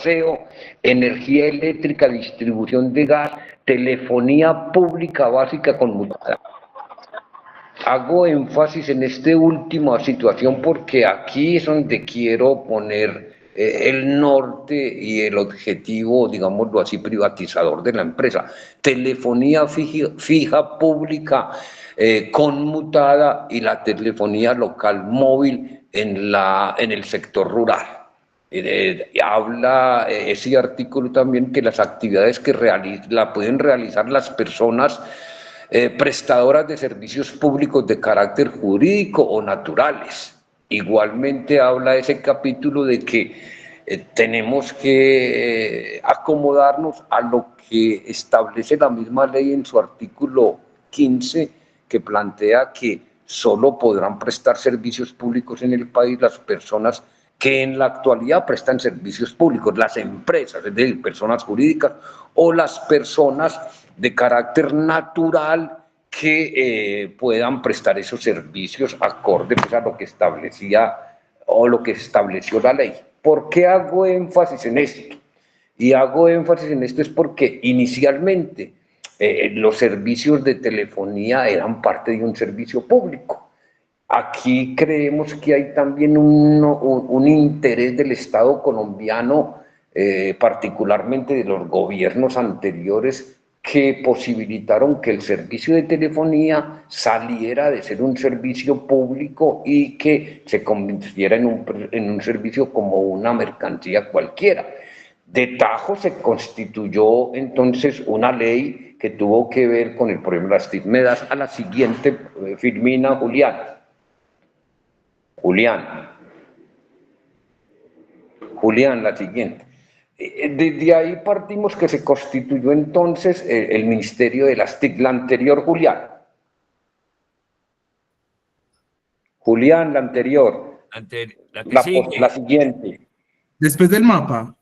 aseo, energía eléctrica, distribución de gas, telefonía pública básica conmutada. Hago énfasis en esta última situación porque aquí es donde quiero poner el norte y el objetivo, digámoslo así, privatizador de la empresa. Telefonía fija pública conmutada y la telefonía local móvil en el sector rural. Habla ese artículo también que las actividades que la pueden realizar las personas prestadoras de servicios públicos de carácter jurídico o naturales. Igualmente habla ese capítulo de que tenemos que acomodarnos a lo que establece la misma ley en su artículo 15, que plantea que solo podrán prestar servicios públicos en el país las personas que en la actualidad prestan servicios públicos, las empresas, es decir, personas jurídicas o las personas de carácter natural que puedan prestar esos servicios acorde pues, a lo que establecía o lo que estableció la ley. ¿Por qué hago énfasis en esto? Y hago énfasis en esto es porque inicialmente los servicios de telefonía eran parte de un servicio público. Aquí creemos que hay también un interés del Estado colombiano, particularmente de los gobiernos anteriores, que posibilitaron que el servicio de telefonía saliera de ser un servicio público y que se convirtiera en un servicio como una mercancía cualquiera. De tajo se constituyó entonces una ley que tuvo que ver con el problema de las TIC. Me das a la siguiente, Firmina, Julián, la siguiente. Desde ahí partimos que se constituyó entonces el Ministerio de las TIC, la anterior, Julián. La anterior. La siguiente. Después del mapa.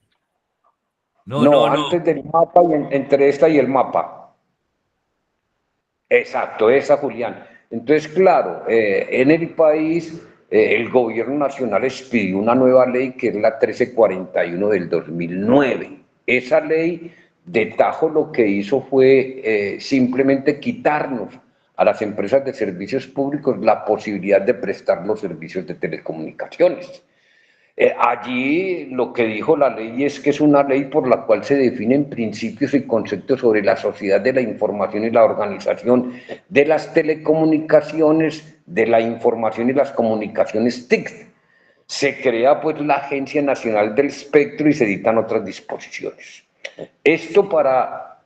No, antes del mapa y entre esta y el mapa. Exacto, esa, Julián. Entonces, claro, en el país el gobierno nacional expidió una nueva ley que es la 1341 del 2009. Esa ley de tajo lo que hizo fue simplemente quitarnos a las empresas de servicios públicos la posibilidad de prestar los servicios de telecomunicaciones. Allí lo que dijo la ley es que es una ley por la cual se definen principios y conceptos sobre la sociedad de la información y la organización de las telecomunicaciones, de la información y las comunicaciones TIC. Se crea pues la Agencia Nacional del Espectro y se dictan otras disposiciones. Esto para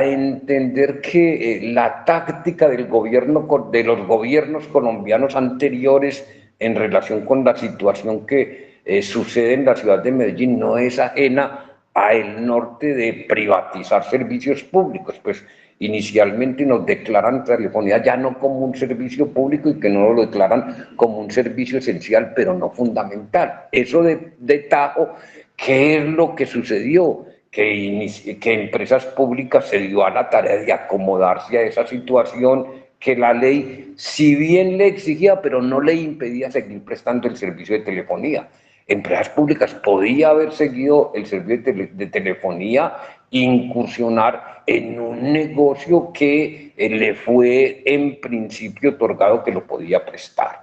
entender que la táctica del gobierno, de los gobiernos colombianos anteriores en relación con la situación que sucede en la ciudad de Medellín no es ajena a el norte de privatizar servicios públicos, pues inicialmente nos declaran telefonía ya no como un servicio público y que no lo declaran como un servicio esencial, pero no fundamental. Eso de tajo, ¿qué es lo que sucedió? Que empresas públicas se dio a la tarea de acomodarse a esa situación que la ley, si bien le exigía, pero no le impedía seguir prestando el servicio de telefonía. Empresas públicas podía haber seguido el servicio de telefonía, incursionar en un negocio que le fue en principio otorgado que lo podía prestar.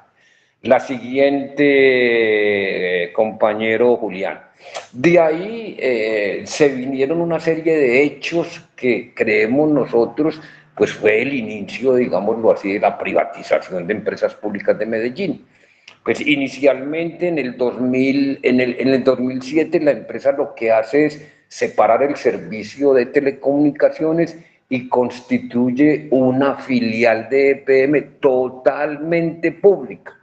La siguiente, compañero Julián. De ahí se vinieron una serie de hechos que creemos nosotros pues fue el inicio, digámoslo así, de la privatización de empresas públicas de Medellín. Pues inicialmente en el 2007 la empresa lo que hace es separar el servicio de telecomunicaciones y constituye una filial de EPM totalmente pública,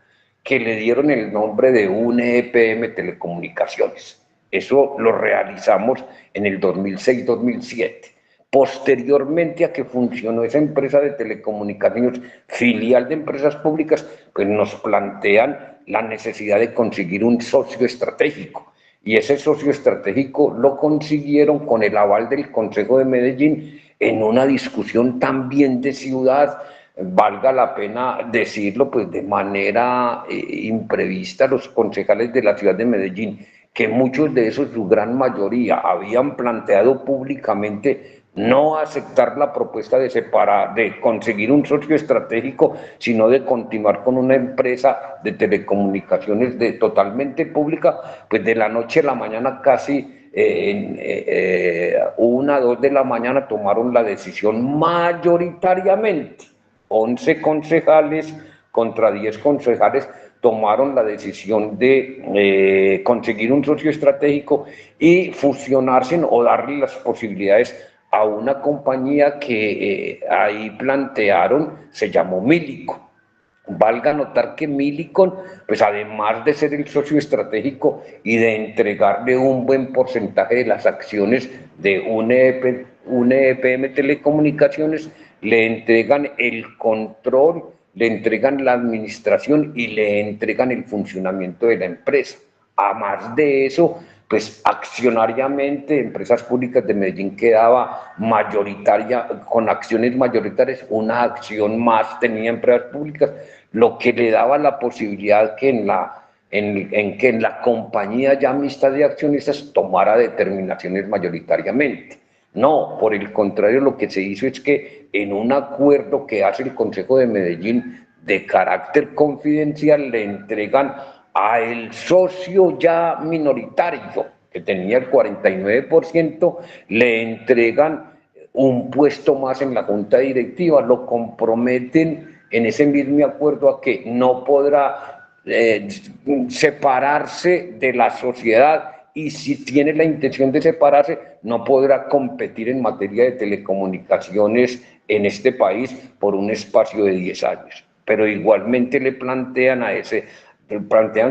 que le dieron el nombre de UNE EPM Telecomunicaciones. Eso lo realizamos en el 2006-2007. Posteriormente a que funcionó esa empresa de telecomunicaciones, filial de empresas públicas, pues nos plantean la necesidad de conseguir un socio estratégico. Y ese socio estratégico lo consiguieron con el aval del Consejo de Medellín en una discusión también de ciudad, valga la pena decirlo, pues de manera imprevista, los concejales de la ciudad de Medellín que muchos de esos, su gran mayoría, habían planteado públicamente no aceptar la propuesta de separar, de conseguir un socio estratégico, sino de continuar con una empresa de telecomunicaciones totalmente pública, pues de la noche a la mañana casi 2 de la mañana tomaron la decisión mayoritariamente. 11 concejales contra 10 concejales tomaron la decisión de conseguir un socio estratégico y fusionarse o darle las posibilidades a una compañía que ahí plantearon, se llamó Millicom. Valga notar que Millicom, pues además de ser el socio estratégico y de entregarle un buen porcentaje de las acciones de un EPM Telecomunicaciones, le entregan el control, le entregan la administración y le entregan el funcionamiento de la empresa. A más de eso, pues accionariamente Empresas Públicas de Medellín quedaba mayoritaria, con acciones mayoritarias, una acción más tenía Empresas Públicas, lo que le daba la posibilidad que en la compañía ya mixta de accionistas tomara determinaciones mayoritariamente. No, por el contrario, lo que se hizo es que en un acuerdo que hace el Consejo de Medellín de carácter confidencial le entregan a el socio ya minoritario, que tenía el 49%, le entregan un puesto más en la junta directiva, lo comprometen en ese mismo acuerdo a que no podrá separarse de la sociedad, y si tiene la intención de separarse, no podrá competir en materia de telecomunicaciones en este país por un espacio de 10 años. Pero igualmente le plantean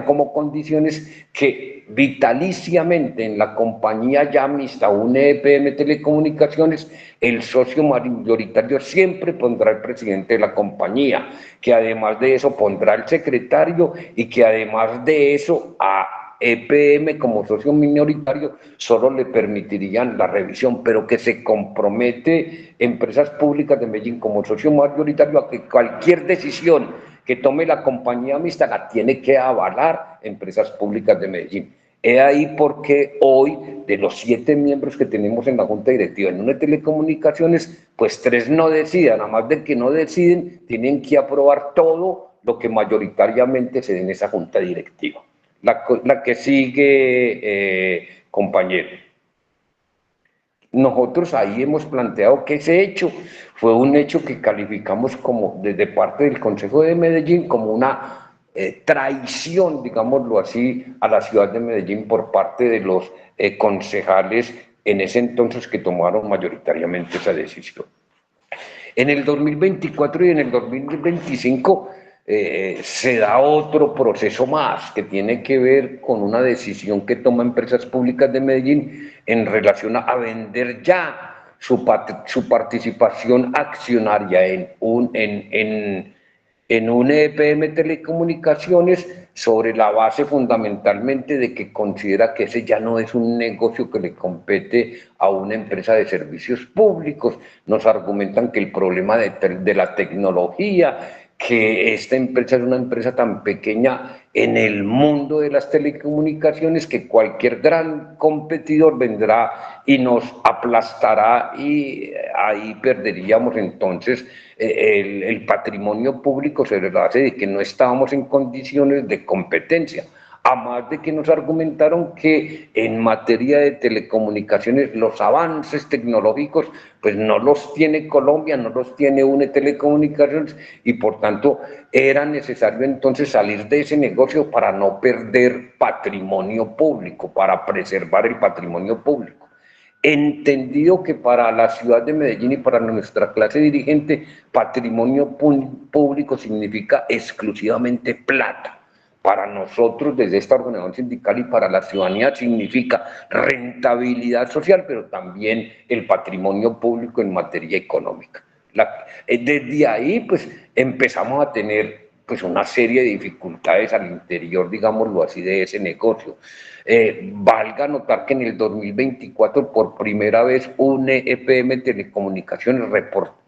como condiciones que vitaliciamente en la compañía ya mixta, un EPM Telecomunicaciones, el socio mayoritario siempre pondrá el presidente de la compañía, que además de eso pondrá el secretario, y que además de eso a EPM como socio minoritario solo le permitirían la revisión, pero que se compromete Empresas Públicas de Medellín como socio mayoritario a que cualquier decisión que tome la compañía mixta la tiene que avalar Empresas Públicas de Medellín. He ahí porque hoy, de los 7 miembros que tenemos en la Junta Directiva en una telecomunicaciones, pues 3 no deciden, además de que no deciden, tienen que aprobar todo lo que mayoritariamente se dé en esa Junta Directiva. La que sigue, compañero. Nosotros ahí hemos planteado que ese hecho fue un hecho que calificamos como, desde parte del Consejo de Medellín, como una traición, digámoslo así, a la ciudad de Medellín por parte de los concejales en ese entonces que tomaron mayoritariamente esa decisión. En el 2024 y en el 2025 se da otro proceso más que tiene que ver con una decisión que toma Empresas Públicas de Medellín en relación a vender ya su participación accionaria en un EPM Telecomunicaciones, sobre la base fundamentalmente de que considera que ese ya no es un negocio que le compete a una empresa de servicios públicos. Nos argumentan que el problema de la tecnología, que esta empresa es una empresa tan pequeña en el mundo de las telecomunicaciones que cualquier gran competidor vendrá y nos aplastará, y ahí perderíamos entonces el patrimonio público sobre la base de que no estábamos en condiciones de competencia. A más de que nos argumentaron que en materia de telecomunicaciones los avances tecnológicos pues no los tiene Colombia, no los tiene UNE Telecomunicaciones, y por tanto era necesario entonces salir de ese negocio para no perder patrimonio público, para preservar el patrimonio público. Entendido que para la ciudad de Medellín y para nuestra clase dirigente, patrimonio público significa exclusivamente plata. Para nosotros, desde esta organización sindical, y para la ciudadanía, significa rentabilidad social, pero también el patrimonio público en materia económica. Desde ahí, pues, empezamos a tener pues una serie de dificultades al interior, digámoslo así, de ese negocio. Valga notar que en el 2024, por primera vez, un EPM Telecomunicaciones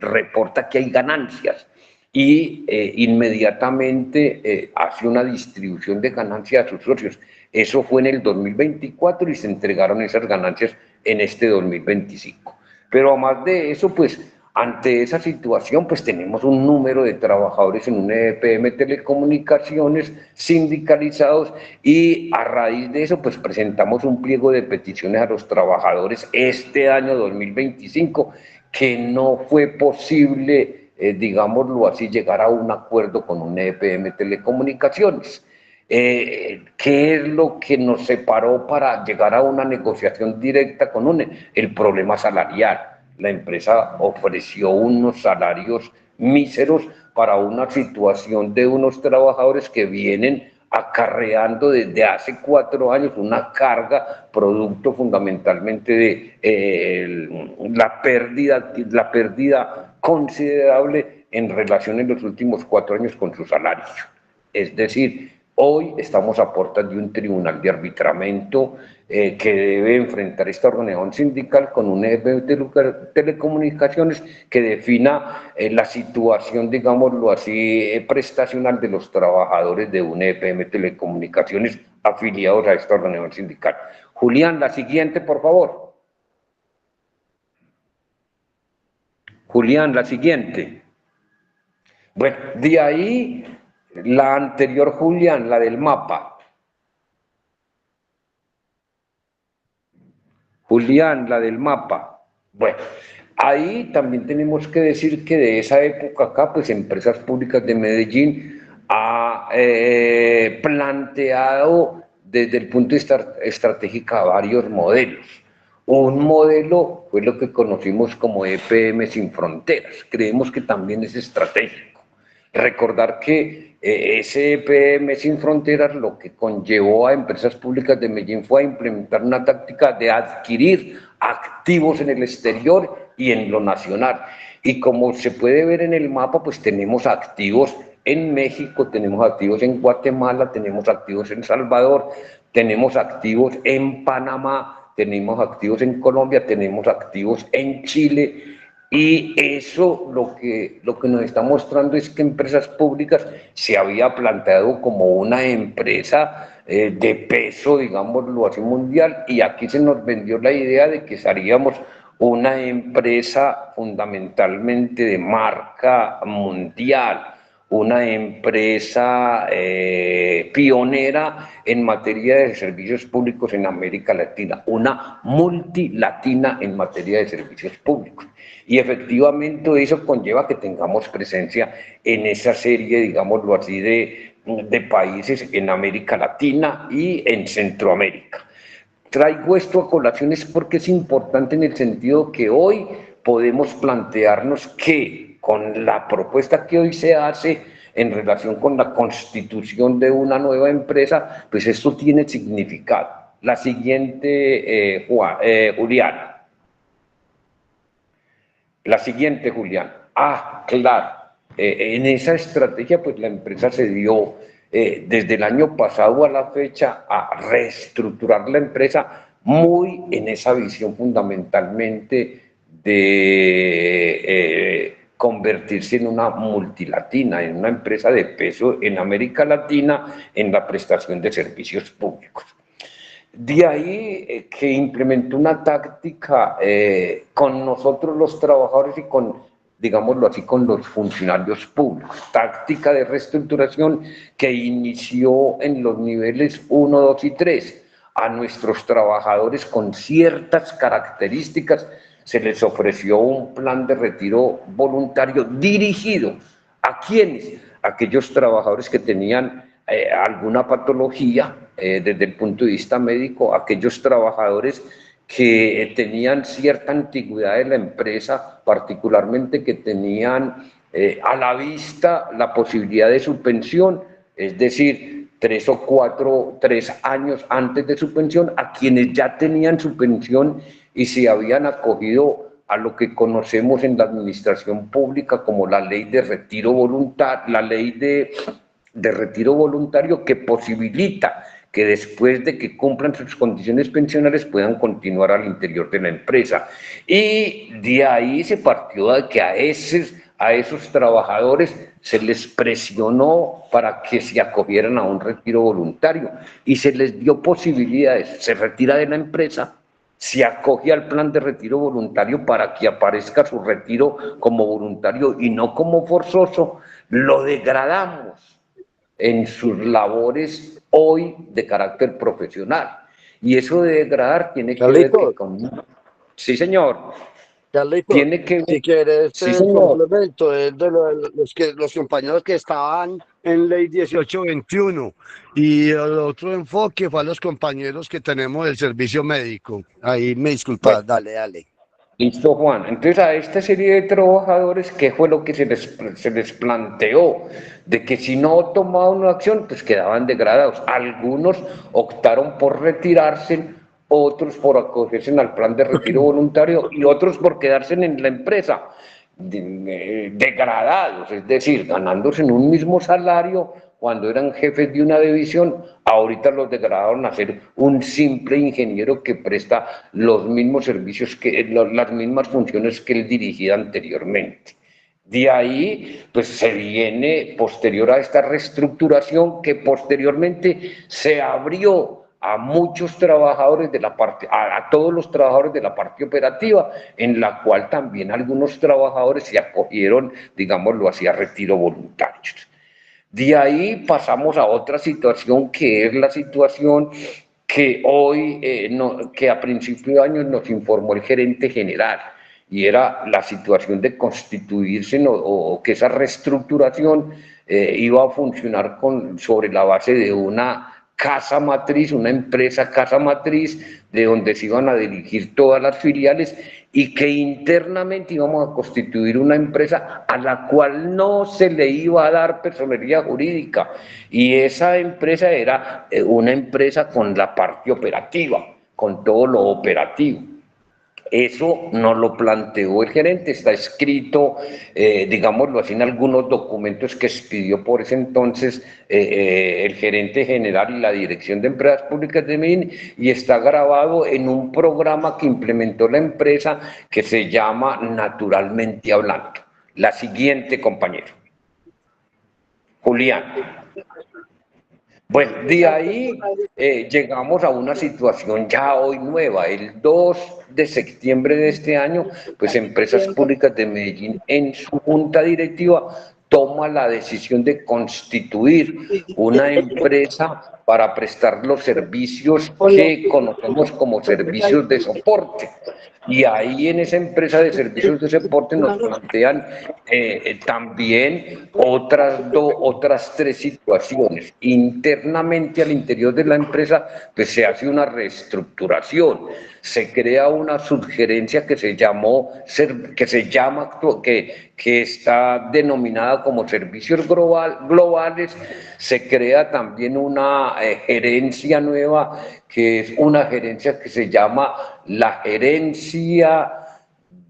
reporta que hay ganancias, y inmediatamente hace una distribución de ganancias a sus socios. Eso fue en el 2024 y se entregaron esas ganancias en este 2025. Pero además de eso, pues ante esa situación, pues tenemos un número de trabajadores en un EPM Telecomunicaciones sindicalizados y a raíz de eso, pues presentamos un pliego de peticiones a los trabajadores este año 2025 que no fue posible, digámoslo así, llegar a un acuerdo con un EPM Telecomunicaciones. ¿Qué es lo que nos separó para llegar a una negociación directa con UNE? El problema salarial. La empresa ofreció unos salarios míseros para una situación de unos trabajadores que vienen acarreando desde hace 4 años una carga, producto fundamentalmente de la pérdida considerable en relación en los últimos 4 años con su salario. Es decir, hoy estamos a puertas de un tribunal de arbitramiento que debe enfrentar esta organización sindical con un EPM de telecomunicaciones que defina la situación, digámoslo así, prestacional de los trabajadores de un EPM Telecomunicaciones afiliados a esta organización sindical. Julián, la siguiente, por favor. Julián, la siguiente. Bueno, de ahí la anterior, Julián, la del mapa. Julián, la del mapa. Bueno, ahí también tenemos que decir que de esa época acá, pues Empresas Públicas de Medellín ha planteado desde el punto de vista estratégico varios modelos. Un modelo fue lo que conocimos como EPM Sin Fronteras. Creemos que también es estratégico. Recordar que ese EPM Sin Fronteras lo que conllevó a Empresas Públicas de Medellín fue a implementar una táctica de adquirir activos en el exterior y en lo nacional. Y como se puede ver en el mapa, pues tenemos activos en México, tenemos activos en Guatemala, tenemos activos en Salvador, tenemos activos en Panamá, tenemos activos en Colombia, tenemos activos en Chile. Y eso lo que nos está mostrando es que Empresas Públicas se había planteado como una empresa de peso, digámoslo así, mundial, y aquí se nos vendió la idea de que seríamos una empresa fundamentalmente de marca mundial, una empresa pionera en materia de servicios públicos en América Latina, una multilatina en materia de servicios públicos. Y efectivamente eso conlleva que tengamos presencia en esa serie, digámoslo así, de países en América Latina y en Centroamérica. Traigo esto a colaciones porque es importante en el sentido que hoy podemos plantearnos que con la propuesta que hoy se hace en relación con la constitución de una nueva empresa, pues esto tiene significado. La siguiente, Julián. La siguiente, Julián. Claro. En esa estrategia, pues la empresa se dio desde el año pasado a la fecha a reestructurar la empresa muy en esa visión fundamentalmente de convertirse en una multilatina, en una empresa de peso en América Latina en la prestación de servicios públicos. De ahí que implementó una táctica con nosotros los trabajadores y con, digámoslo así, con los funcionarios públicos. Táctica de reestructuración que inició en los niveles 1, 2 y 3. A nuestros trabajadores con ciertas características se les ofreció un plan de retiro voluntario dirigido. ¿A quiénes? A aquellos trabajadores que tenían alguna patología desde el punto de vista médico, aquellos trabajadores que tenían cierta antigüedad en la empresa, particularmente que tenían a la vista la posibilidad de su pensión, es decir, 3 años antes de su pensión, a quienes ya tenían su pensión y se habían acogido a lo que conocemos en la administración pública como la ley de retiro voluntario, la ley de retiro voluntario que posibilita que después de que cumplan sus condiciones pensionales puedan continuar al interior de la empresa. Y de ahí se partió de que a esos trabajadores se les presionó para que se acogieran a un retiro voluntario y se les dio posibilidades. Se retira de la empresa, se acoge al plan de retiro voluntario para que aparezca su retiro como voluntario y no como forzoso. Lo degradamos en sus labores hoy de carácter profesional. Y eso de degradar tiene que ver que con... Sí, señor. Carlitos, Tiene que ver... si quieres, Sí, el señor. complemento es de los compañeros que estaban en Ley 1821 y el otro enfoque fue a los compañeros que tenemos del servicio médico. Ahí me disculpas, Bueno, dale. listo, Juan. Entonces, a esta serie de trabajadores, ¿qué fue lo que se les planteó? De que si no tomaban una acción, pues quedaban degradados. Algunos optaron por retirarse, otros por acogerse al plan de retiro voluntario y otros por quedarse en la empresa degradados, es decir, ganándose en un mismo salario cuando eran jefes de una división. Ahorita los degradaron a ser un simple ingeniero que presta los mismos servicios, las mismas funciones que él dirigía anteriormente. De ahí, pues se viene posterior a esta reestructuración que posteriormente se abrió a muchos trabajadores de la parte, a todos los trabajadores de la parte operativa, en la cual también algunos trabajadores se acogieron, digámoslo así, a retiro voluntario. De ahí pasamos a otra situación que es la situación que hoy, que a principio de año nos informó el gerente general, y era la situación de constituirse o que esa reestructuración iba a funcionar sobre la base de una casa matriz, una empresa casa matriz, de donde se iban a dirigir todas las filiales y que internamente íbamos a constituir una empresa a la cual no se le iba a dar personería jurídica, y esa empresa era una empresa con la parte operativa, con todo lo operativo. Eso nos lo planteó el gerente, está escrito, digámoslo así, en algunos documentos que expidió por ese entonces el gerente general y la Dirección de Empresas Públicas de Medellín, y está grabado en un programa que implementó la empresa que se llama Naturalmente Hablando. La siguiente, compañero. Julián. Bueno, de ahí llegamos a una situación ya hoy nueva. El 2 de septiembre de este año, pues Empresas Públicas de Medellín en su junta directiva toma la decisión de constituir una empresa para prestar los servicios que conocemos como servicios de soporte. Y ahí en esa empresa de servicios de soporte nos plantean también otras tres situaciones. Internamente al interior de la empresa, pues se hace una reestructuración, se crea una subgerencia que está denominada como servicios globales, se crea también una gerencia nueva, que es una gerencia que se llama la gerencia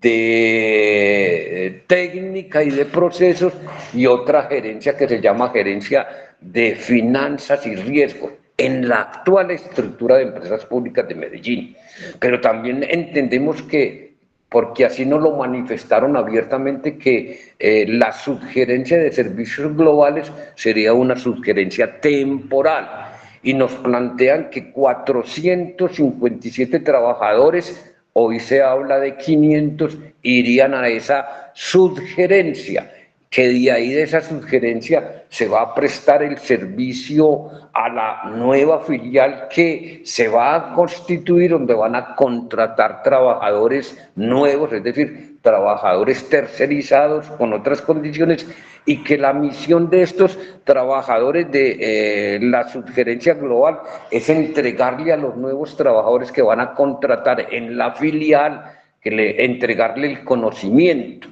de técnica y de procesos, y otra gerencia que se llama gerencia de finanzas y riesgos, en la actual estructura de Empresas Públicas de Medellín. Pero también entendemos que, porque así nos lo manifestaron abiertamente, que la subgerencia de servicios globales sería una subgerencia temporal, y nos plantean que 457 trabajadores, hoy se habla de 500, irían a esa subgerencia, que de ahí de esa subgerencia se va a prestar el servicio a la nueva filial que se va a constituir, donde van a contratar trabajadores nuevos, es decir, trabajadores tercerizados con otras condiciones, y que la misión de estos trabajadores de la subgerencia global es entregarle a los nuevos trabajadores que van a contratar en la filial, entregarle el conocimiento.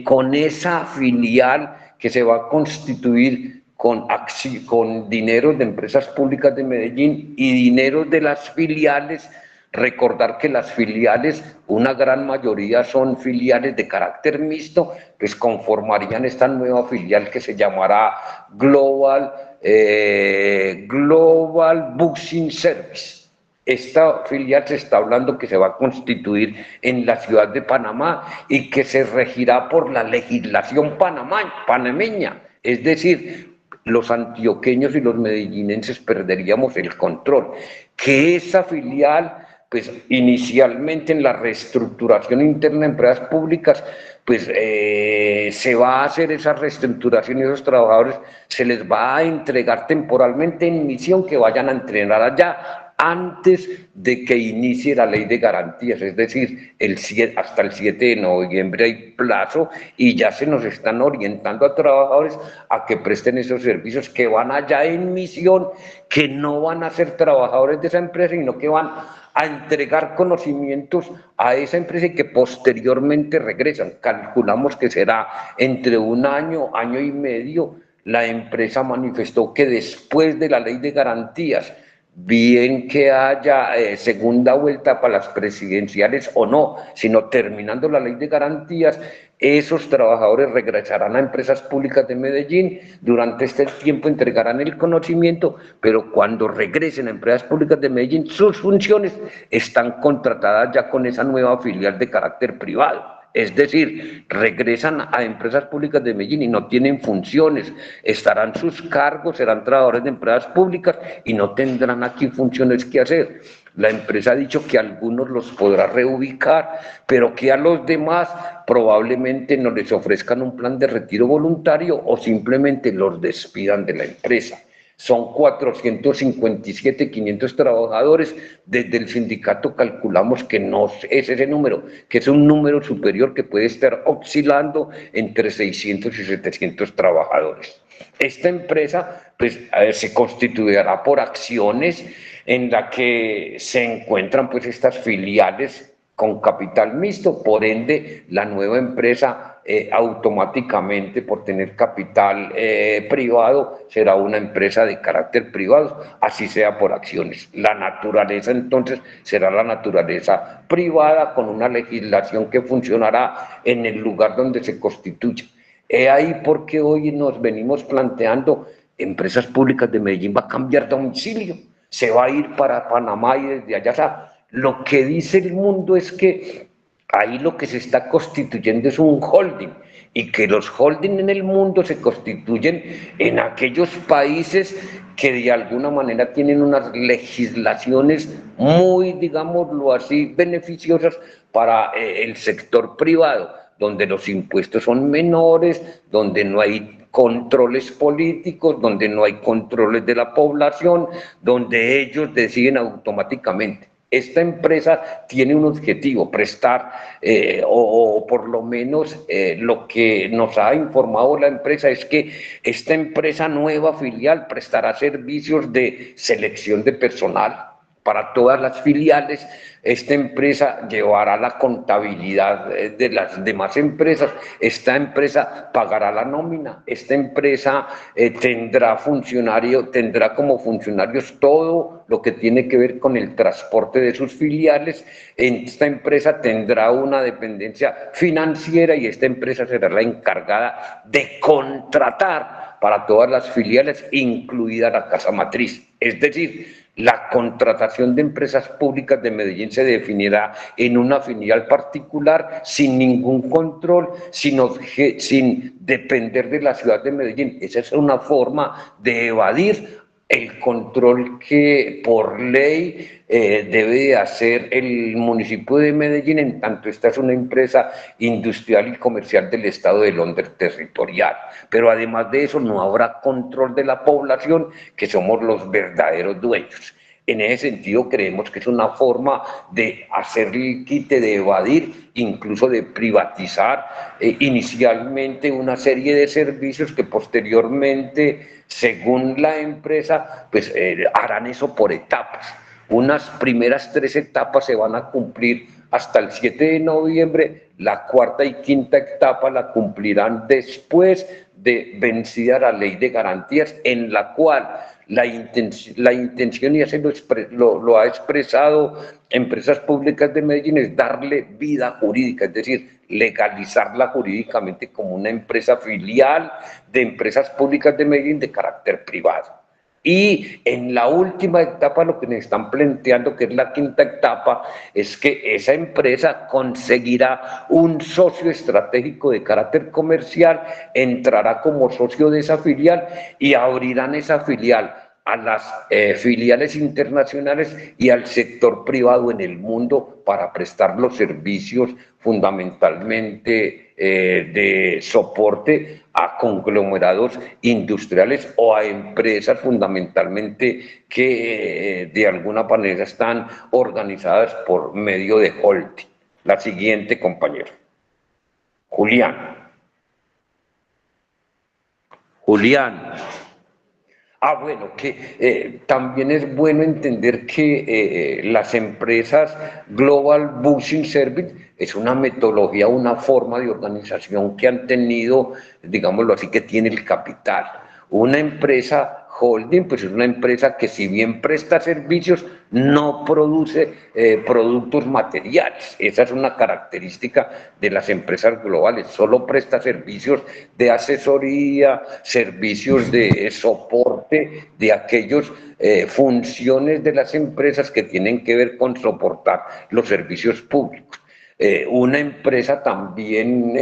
Con esa filial que se va a constituir con dineros de Empresas Públicas de Medellín y dineros de las filiales. Recordar que las filiales, una gran mayoría son filiales de carácter mixto, pues conformarían esta nueva filial que se llamará Global Booking Service. Esta filial se está hablando que se va a constituir en la ciudad de Panamá y que se regirá por la legislación panameña. Es decir, los antioqueños y los medellinenses perderíamos el control. Que esa filial, pues inicialmente en la reestructuración interna de empresas públicas, pues se va a hacer esa reestructuración y esos trabajadores se les va a entregar temporalmente en misión que vayan a entrenar allá antes de que inicie la ley de garantías, es decir, hasta el 7 de noviembre hay plazo y ya se nos están orientando a trabajadores a que presten esos servicios, que van allá en misión, que no van a ser trabajadores de esa empresa, sino que van a entregar conocimientos a esa empresa y que posteriormente regresan. Calculamos que será entre un año, año y medio. La empresa manifestó que después de la ley de garantías, bien que haya segunda vuelta para las presidenciales o no, sino terminando la ley de garantías, esos trabajadores regresarán a empresas públicas de Medellín, durante este tiempo entregarán el conocimiento, pero cuando regresen a empresas públicas de Medellín, sus funciones están contratadas ya con esa nueva filial de carácter privado. Es decir, regresan a empresas públicas de Medellín y no tienen funciones, estarán sus cargos, serán trabajadores de empresas públicas y no tendrán aquí funciones que hacer. La empresa ha dicho que a algunos los podrá reubicar, pero que a los demás probablemente no les ofrezcan un plan de retiro voluntario o simplemente los despidan de la empresa. Son 457.500 trabajadores. Desde el sindicato calculamos que no es ese número, que es un número superior que puede estar oscilando entre 600 y 700 trabajadores. Esta empresa pues, se constituirá por acciones en la que se encuentran pues, estas filiales con capital mixto, por ende la nueva empresa automáticamente por tener capital privado será una empresa de carácter privado, así sea por acciones. La naturaleza entonces será la naturaleza privada con una legislación que funcionará en el lugar donde se constituye. He ahí porque hoy nos venimos planteando, empresas públicas de Medellín va a cambiar domicilio, se va a ir para Panamá y desde allá, o sea, lo que dice el mundo es que ahí lo que se está constituyendo es un holding y que los holding en el mundo se constituyen en aquellos países que de alguna manera tienen unas legislaciones muy, digámoslo así, beneficiosas para el sector privado, donde los impuestos son menores, donde no hay controles políticos, donde no hay controles de la población, donde ellos deciden automáticamente. Esta empresa tiene un objetivo, prestar, o por lo menos lo que nos ha informado la empresa es que esta empresa nueva filial prestará servicios de selección de personal para todas las filiales. Esta empresa llevará la contabilidad de las demás empresas, esta empresa pagará la nómina, esta empresa tendrá como funcionarios todo lo que tiene que ver con el transporte de sus filiales. Esta empresa tendrá una dependencia financiera y esta empresa será la encargada de contratar para todas las filiales, incluida la casa matriz. Es decir, la contratación de empresas públicas de Medellín se definirá en una filial particular sin ningún control, sin depender de la ciudad de Medellín. Esa es una forma de evadir el control que por ley debe hacer el municipio de Medellín, en tanto esta es una empresa industrial y comercial del Estado de Londres territorial. Pero además de eso no habrá control de la población, que somos los verdaderos dueños. En ese sentido creemos que es una forma de hacer el quite, de evadir, incluso de privatizar inicialmente una serie de servicios que posteriormente, según la empresa, pues harán eso por etapas. Unas primeras 3 etapas se van a cumplir hasta el 7 de noviembre, la cuarta y quinta etapa la cumplirán después de vencida la ley de garantías, en la cual la intención, y así lo ha expresado Empresas Públicas de Medellín, es darle vida jurídica, es decir, legalizarla jurídicamente como una empresa filial de Empresas Públicas de Medellín de carácter privado. Y en la última etapa lo que nos están planteando, que es la quinta etapa, es que esa empresa conseguirá un socio estratégico de carácter comercial, entrará como socio de esa filial y abrirán esa filial a las filiales internacionales y al sector privado en el mundo para prestar los servicios fundamentalmente de soporte a conglomerados industriales o a empresas fundamentalmente que de alguna manera están organizadas por medio de holding. La siguiente, compañero. Julián. Bueno, que también es bueno entender que las empresas Global Business Service es una metodología, una forma de organización que han tenido, digámoslo así, que tiene el capital. Una empresa holding, pues es una empresa que si bien presta servicios, no produce productos materiales. Esa es una característica de las empresas globales, solo presta servicios de asesoría, servicios de soporte de aquellas funciones de las empresas que tienen que ver con soportar los servicios públicos. Una empresa también,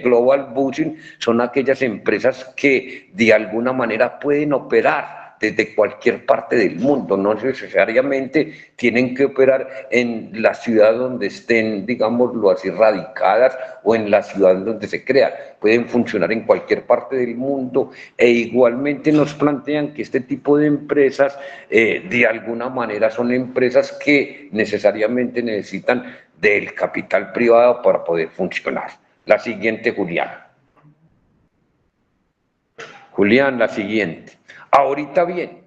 Global Bushing, son aquellas empresas que de alguna manera pueden operar desde cualquier parte del mundo, no necesariamente tienen que operar en la ciudad donde estén, digámoslo así, radicadas o en la ciudad donde se crean, pueden funcionar en cualquier parte del mundo e igualmente nos plantean que este tipo de empresas de alguna manera son empresas que necesariamente necesitan del capital privado para poder funcionar. La siguiente, Julián. La siguiente. Ahorita bien,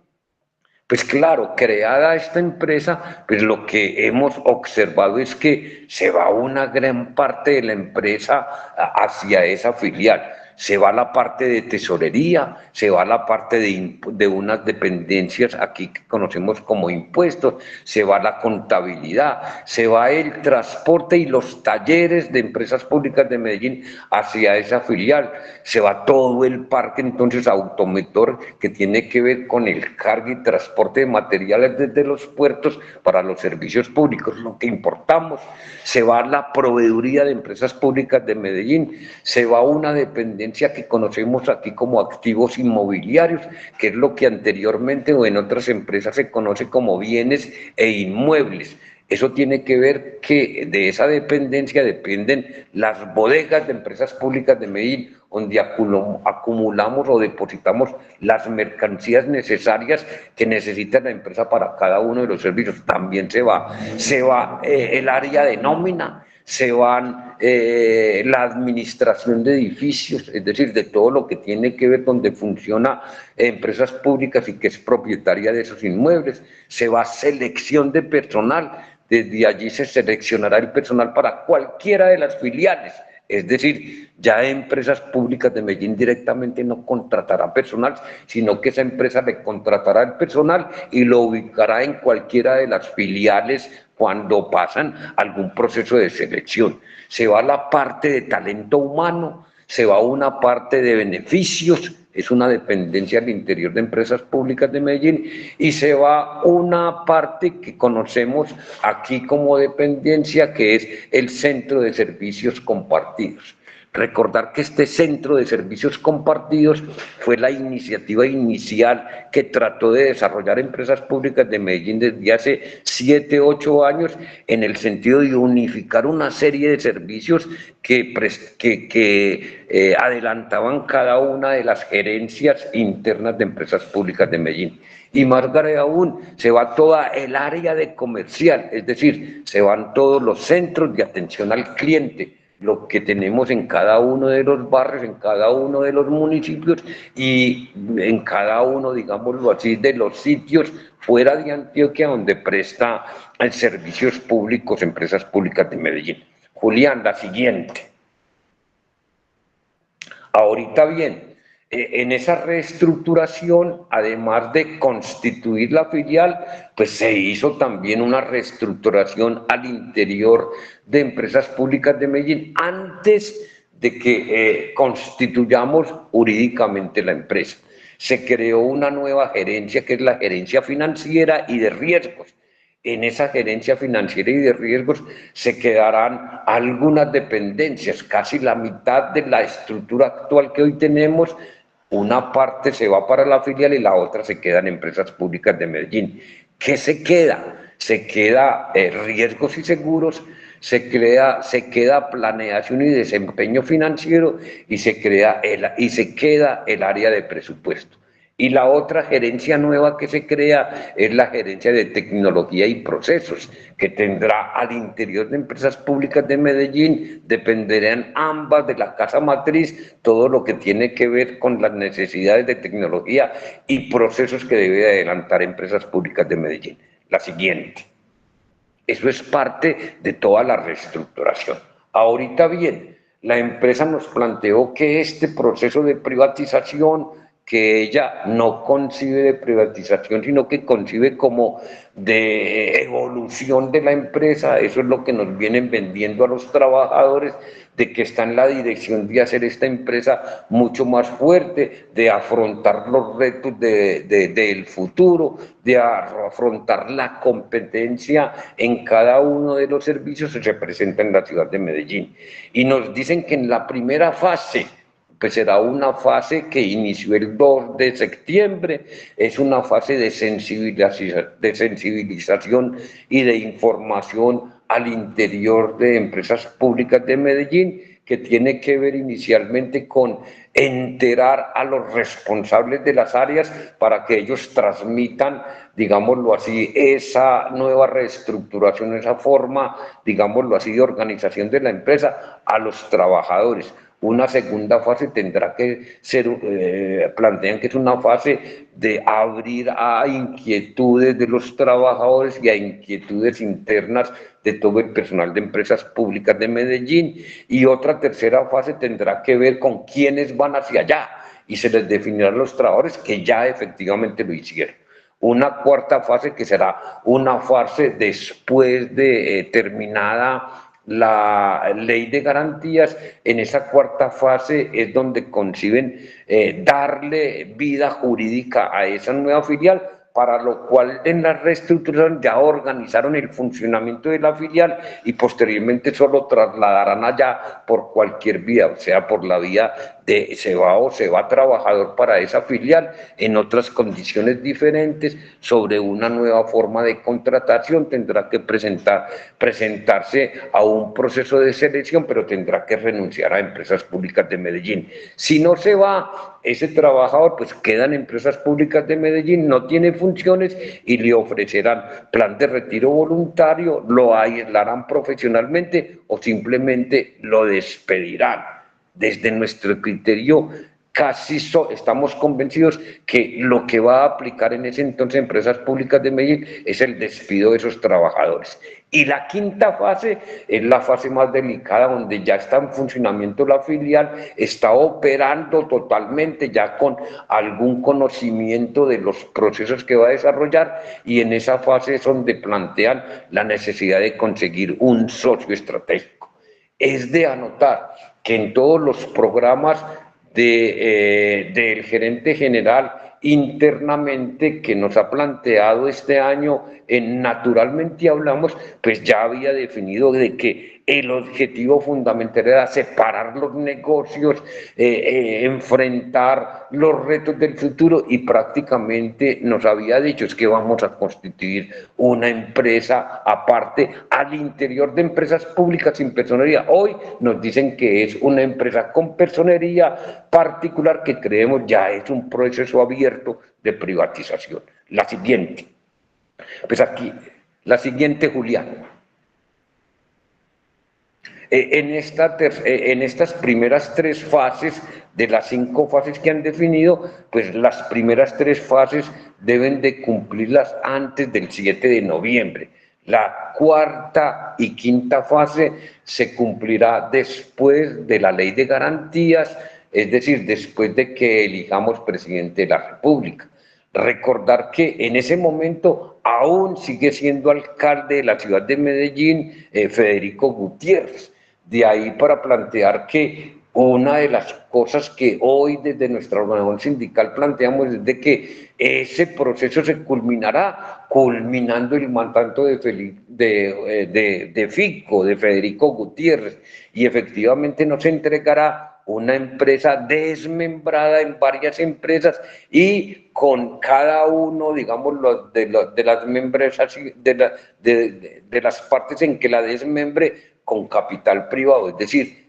pues claro, creada esta empresa, pues lo que hemos observado es que se va una gran parte de la empresa hacia esa filial. Se va la parte de tesorería, se va la parte de unas dependencias aquí que conocemos como impuestos, se va la contabilidad, se va el transporte y los talleres de empresas públicas de Medellín hacia esa filial, se va todo el parque entonces automotor que tiene que ver con el cargo y transporte de materiales desde los puertos para los servicios públicos, lo que importamos, se va la proveeduría de empresas públicas de Medellín, se va una dependencia que conocemos aquí como activos inmobiliarios, que es lo que anteriormente o en otras empresas se conoce como bienes e inmuebles. Eso tiene que ver que de esa dependencia dependen las bodegas de empresas públicas de Medellín, donde acumulamos o depositamos las mercancías necesarias que necesita la empresa para cada uno de los servicios. También se va el área de nómina, se van la administración de edificios, es decir, de todo lo que tiene que ver donde funciona empresas públicas y que es propietaria de esos inmuebles, se va selección de personal, desde allí se seleccionará el personal para cualquiera de las filiales, es decir, ya empresas públicas de Medellín directamente no contratará personal, sino que esa empresa le contratará el personal y lo ubicará en cualquiera de las filiales cuando pasan algún proceso de selección. Se va la parte de talento humano, se va una parte de beneficios, es una dependencia al interior de empresas públicas de Medellín, y se va una parte que conocemos aquí como dependencia, que es el Centro de Servicios Compartidos. Recordar que este Centro de Servicios Compartidos fue la iniciativa inicial que trató de desarrollar empresas públicas de Medellín desde hace 7, 8 años en el sentido de unificar una serie de servicios que adelantaban cada una de las gerencias internas de empresas públicas de Medellín. Y más grave aún, se va toda el área de comercial, es decir, se van todos los centros de atención al cliente, lo que tenemos en cada uno de los barrios, en cada uno de los municipios y en cada uno, digámoslo así, de los sitios fuera de Antioquia donde presta servicios públicos, empresas públicas de Medellín. Julián, la siguiente. Ahorita bien, en esa reestructuración, además de constituir la filial, pues se hizo también una reestructuración al interior de empresas públicas de Medellín antes de que constituyamos jurídicamente la empresa. se creó una nueva gerencia que es la gerencia financiera y de riesgos. En esa gerencia financiera y de riesgos se quedarán algunas dependencias, casi la mitad de la estructura actual que hoy tenemos. Una parte se va para la filial y la otra se queda en Empresas Públicas de Medellín. ¿Qué se queda? Se queda riesgos y seguros, se queda planeación y desempeño financiero y se queda el área de presupuesto. Y la otra gerencia nueva que se crea es la gerencia de tecnología y procesos, que tendrá al interior de Empresas Públicas de Medellín, dependerán ambas de la casa matriz, todo lo que tiene que ver con las necesidades de tecnología y procesos que debe adelantar Empresas Públicas de Medellín. La siguiente. Eso es parte de toda la reestructuración. Ahorita bien, la empresa nos planteó que este proceso de privatización, que ella no concibe de privatización, sino que concibe como de evolución de la empresa, eso es lo que nos vienen vendiendo a los trabajadores, de que está en la dirección de hacer esta empresa mucho más fuerte, de afrontar los retos del futuro, de afrontar la competencia en cada uno de los servicios que se presentan en la ciudad de Medellín. Y nos dicen que en la primera fase, pues será una fase que inició el 2 de septiembre, es una fase de sensibilización y de información al interior de Empresas Públicas de Medellín, que tiene que ver inicialmente con enterar a los responsables de las áreas para que ellos transmitan, digámoslo así, esa nueva reestructuración, esa forma, digámoslo así, de organización de la empresa a los trabajadores. Una segunda fase tendrá que ser, plantean que es una fase de abrir a inquietudes de los trabajadores y a inquietudes internas de todo el personal de Empresas Públicas de Medellín. Y otra tercera fase tendrá que ver con quiénes van hacia allá y se les definirán los trabajadores que ya efectivamente lo hicieron. Una cuarta fase que será una fase después de terminada la ley de garantías. En esa cuarta fase es donde conciben darle vida jurídica a esa nueva filial, para lo cual en la reestructuración ya organizaron el funcionamiento de la filial y posteriormente solo trasladarán allá por cualquier vía, o sea, por la vía de se va trabajador para esa filial en otras condiciones diferentes, sobre una nueva forma de contratación, tendrá que presentarse a un proceso de selección, pero tendrá que renunciar a Empresas Públicas de Medellín. Si no se va, ese trabajador pues queda en Empresas Públicas de Medellín, no tiene funciones y le ofrecerán plan de retiro voluntario, lo aislarán profesionalmente o simplemente lo despedirán. Desde nuestro criterio, estamos convencidos que lo que va a aplicar en ese entonces Empresas Públicas de Medellín es el despido de esos trabajadores. Y la quinta fase es la fase más delicada, donde ya está en funcionamiento la filial, está operando totalmente ya con algún conocimiento de los procesos que va a desarrollar, y en esa fase es donde plantean la necesidad de conseguir un socio estratégico. Es de anotar que en todos los programas del gerente general internamente que nos ha planteado este año en Naturalmente Hablamos, pues ya había definido de que el objetivo fundamental era separar los negocios, enfrentar los retos del futuro, y prácticamente nos había dicho es que vamos a constituir una empresa aparte al interior de Empresas Públicas sin personería. Hoy nos dicen que es una empresa con personería particular, que creemos ya es un proceso abierto de privatización. La siguiente. Pues aquí, la siguiente, Julián. En estas primeras 3 fases, de las 5 fases que han definido, pues las primeras 3 fases deben de cumplirlas antes del 7 de noviembre. La cuarta y quinta fase se cumplirá después de la ley de garantías, es decir, después de que elijamos presidente de la República. Recordar que en ese momento aún sigue siendo alcalde de la ciudad de Medellín Federico Gutiérrez. De ahí para plantear que una de las cosas que hoy desde nuestra organización sindical planteamos es de que ese proceso se culminará culminando el mandato de Fico, de Federico Gutiérrez, y efectivamente nos entregará una empresa desmembrada en varias empresas y con cada uno, digamos, de las membresas, de las partes en que la desmembre con capital privado, es decir,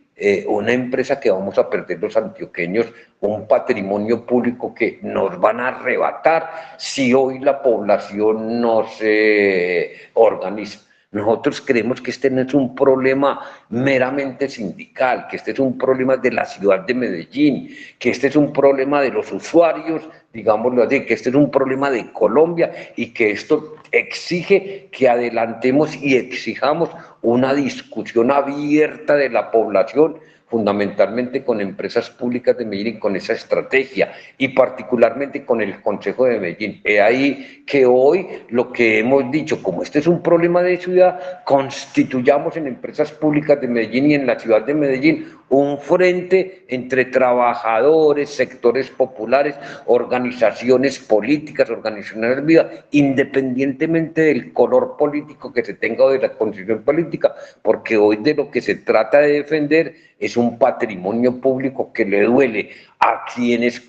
una empresa que vamos a perder los antioqueños, un patrimonio público que nos van a arrebatar si hoy la población no se organiza. Nosotros creemos que este no es un problema meramente sindical, que este es un problema de la ciudad de Medellín, que este es un problema de los usuarios, digámoslo así, que este es un problema de Colombia y que esto exige que adelantemos y exijamos una discusión abierta de la población, fundamentalmente con empresas públicas de Medellín, con esa estrategia y particularmente con el Consejo de Medellín. He ahí que hoy lo que hemos dicho, como este es un problema de ciudad, constituyamos en empresas públicas de Medellín y en la ciudad de Medellín un frente entre trabajadores, sectores populares, organizaciones políticas, organizaciones vivas, independientemente del color político que se tenga o de la condición política, porque hoy de lo que se trata de defender es un patrimonio público que le duele a quienes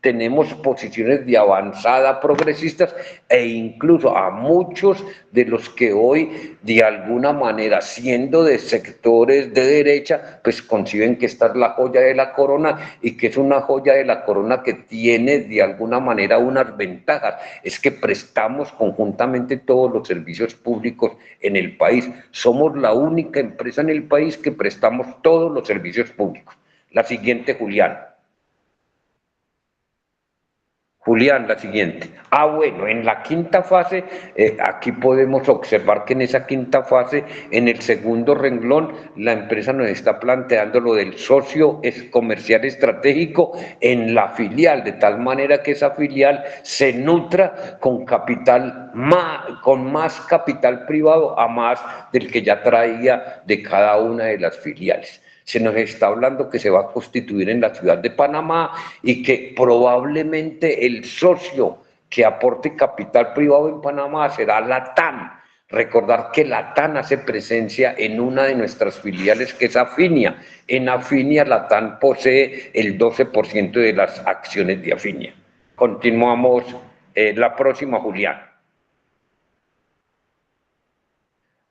tenemos posiciones de avanzada progresistas e incluso a muchos de los que hoy de alguna manera siendo de sectores de derecha pues conciben que esta es la joya de la corona y que es una joya de la corona que tiene de alguna manera unas ventajas, es que prestamos conjuntamente todos los servicios públicos en el país, somos la única empresa en el país que prestamos todos los servicios públicos. La siguiente, Julián. Julián, la siguiente. Bueno, en la quinta fase, aquí podemos observar que en esa quinta fase, en el segundo renglón, la empresa nos está planteando lo del socio comercial estratégico en la filial, de tal manera que esa filial se nutra con capital con más capital privado a más del que ya traía de cada una de las filiales. Se nos está hablando que se va a constituir en la ciudad de Panamá y que probablemente el socio que aporte capital privado en Panamá será Latam. Recordar que Latam hace presencia en una de nuestras filiales que es Afinia. En Afinia Latam posee el 12% de las acciones de Afinia. Continuamos la próxima, Julián.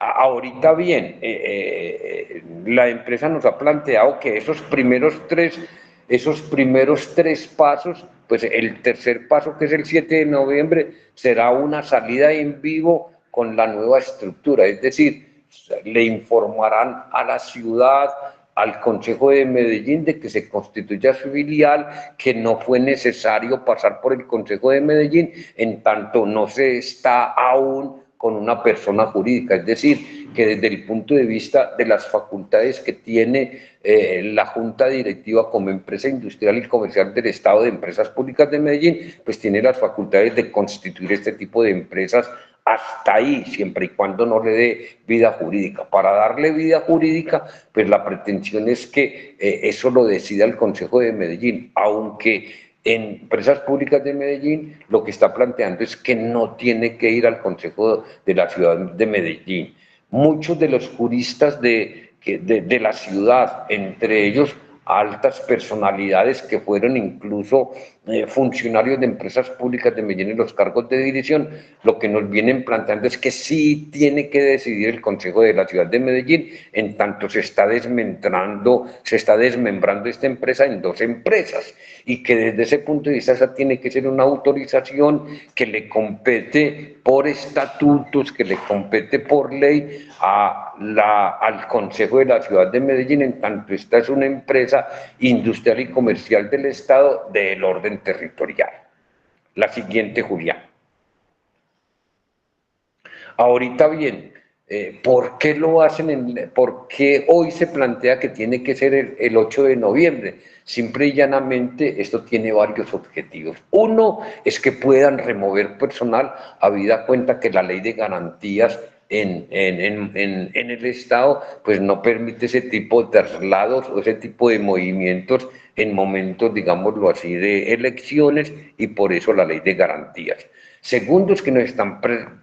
Ahorita bien, la empresa nos ha planteado que esos primeros tres pasos, pues el tercer paso, que es el 7 de noviembre, será una salida en vivo con la nueva estructura, es decir, le informarán a la ciudad, al Consejo de Medellín de que se constituya su filial, que no fue necesario pasar por el Consejo de Medellín, en tanto no se está aún con una persona jurídica, es decir, que desde el punto de vista de las facultades que tiene la Junta Directiva como empresa industrial y comercial del Estado de Empresas Públicas de Medellín, pues tiene las facultades de constituir este tipo de empresas hasta ahí, siempre y cuando no le dé vida jurídica. Para darle vida jurídica, pues la pretensión es que eso lo decida el Consejo de Medellín, aunque en Empresas Públicas de Medellín lo que está planteando es que no tiene que ir al Consejo de la Ciudad de Medellín. Muchos de los juristas de la ciudad, entre ellos altas personalidades que fueron incluso funcionarios de empresas públicas de Medellín en los cargos de dirección, lo que nos vienen planteando es que sí tiene que decidir el Consejo de la Ciudad de Medellín, en tanto se está desmembrando esta empresa en dos empresas, y que desde ese punto de vista esa tiene que ser una autorización que le compete por estatutos, que le compete por ley al Consejo de la Ciudad de Medellín, en tanto esta es una empresa industrial y comercial del Estado del orden territorial. La siguiente, Julián. Ahorita bien, ¿por qué lo hacen? ¿Por qué hoy se plantea que tiene que ser el 8 de noviembre? Simple y llanamente esto tiene varios objetivos. Uno es que puedan remover personal, habida cuenta que la ley de garantías en el Estado, pues no permite ese tipo de traslados o ese tipo de movimientos en momentos, digámoslo así, de elecciones, y por eso la ley de garantías. Segundo, es que nos están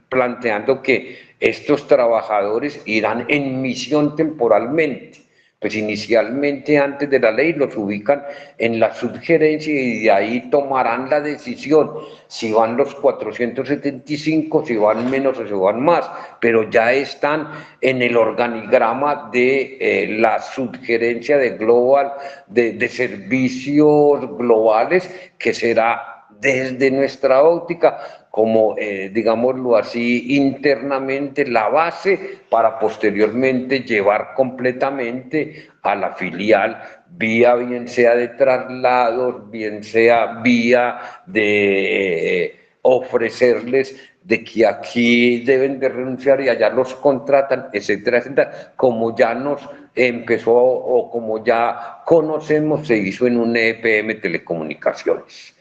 planteando que estos trabajadores irán en misión temporalmente. Pues inicialmente, antes de la ley, los ubican en la subgerencia y de ahí tomarán la decisión si van los 475, si van menos o si van más, pero ya están en el organigrama de la subgerencia de Global, de servicios globales, que será desde nuestra óptica como, digámoslo así, internamente la base para posteriormente llevar completamente a la filial, vía bien sea de traslados, bien sea vía de ofrecerles de que aquí deben de renunciar y allá los contratan, etcétera, etcétera, como ya nos empezó o como ya conocemos, se hizo en un EPM Telecomunicaciones.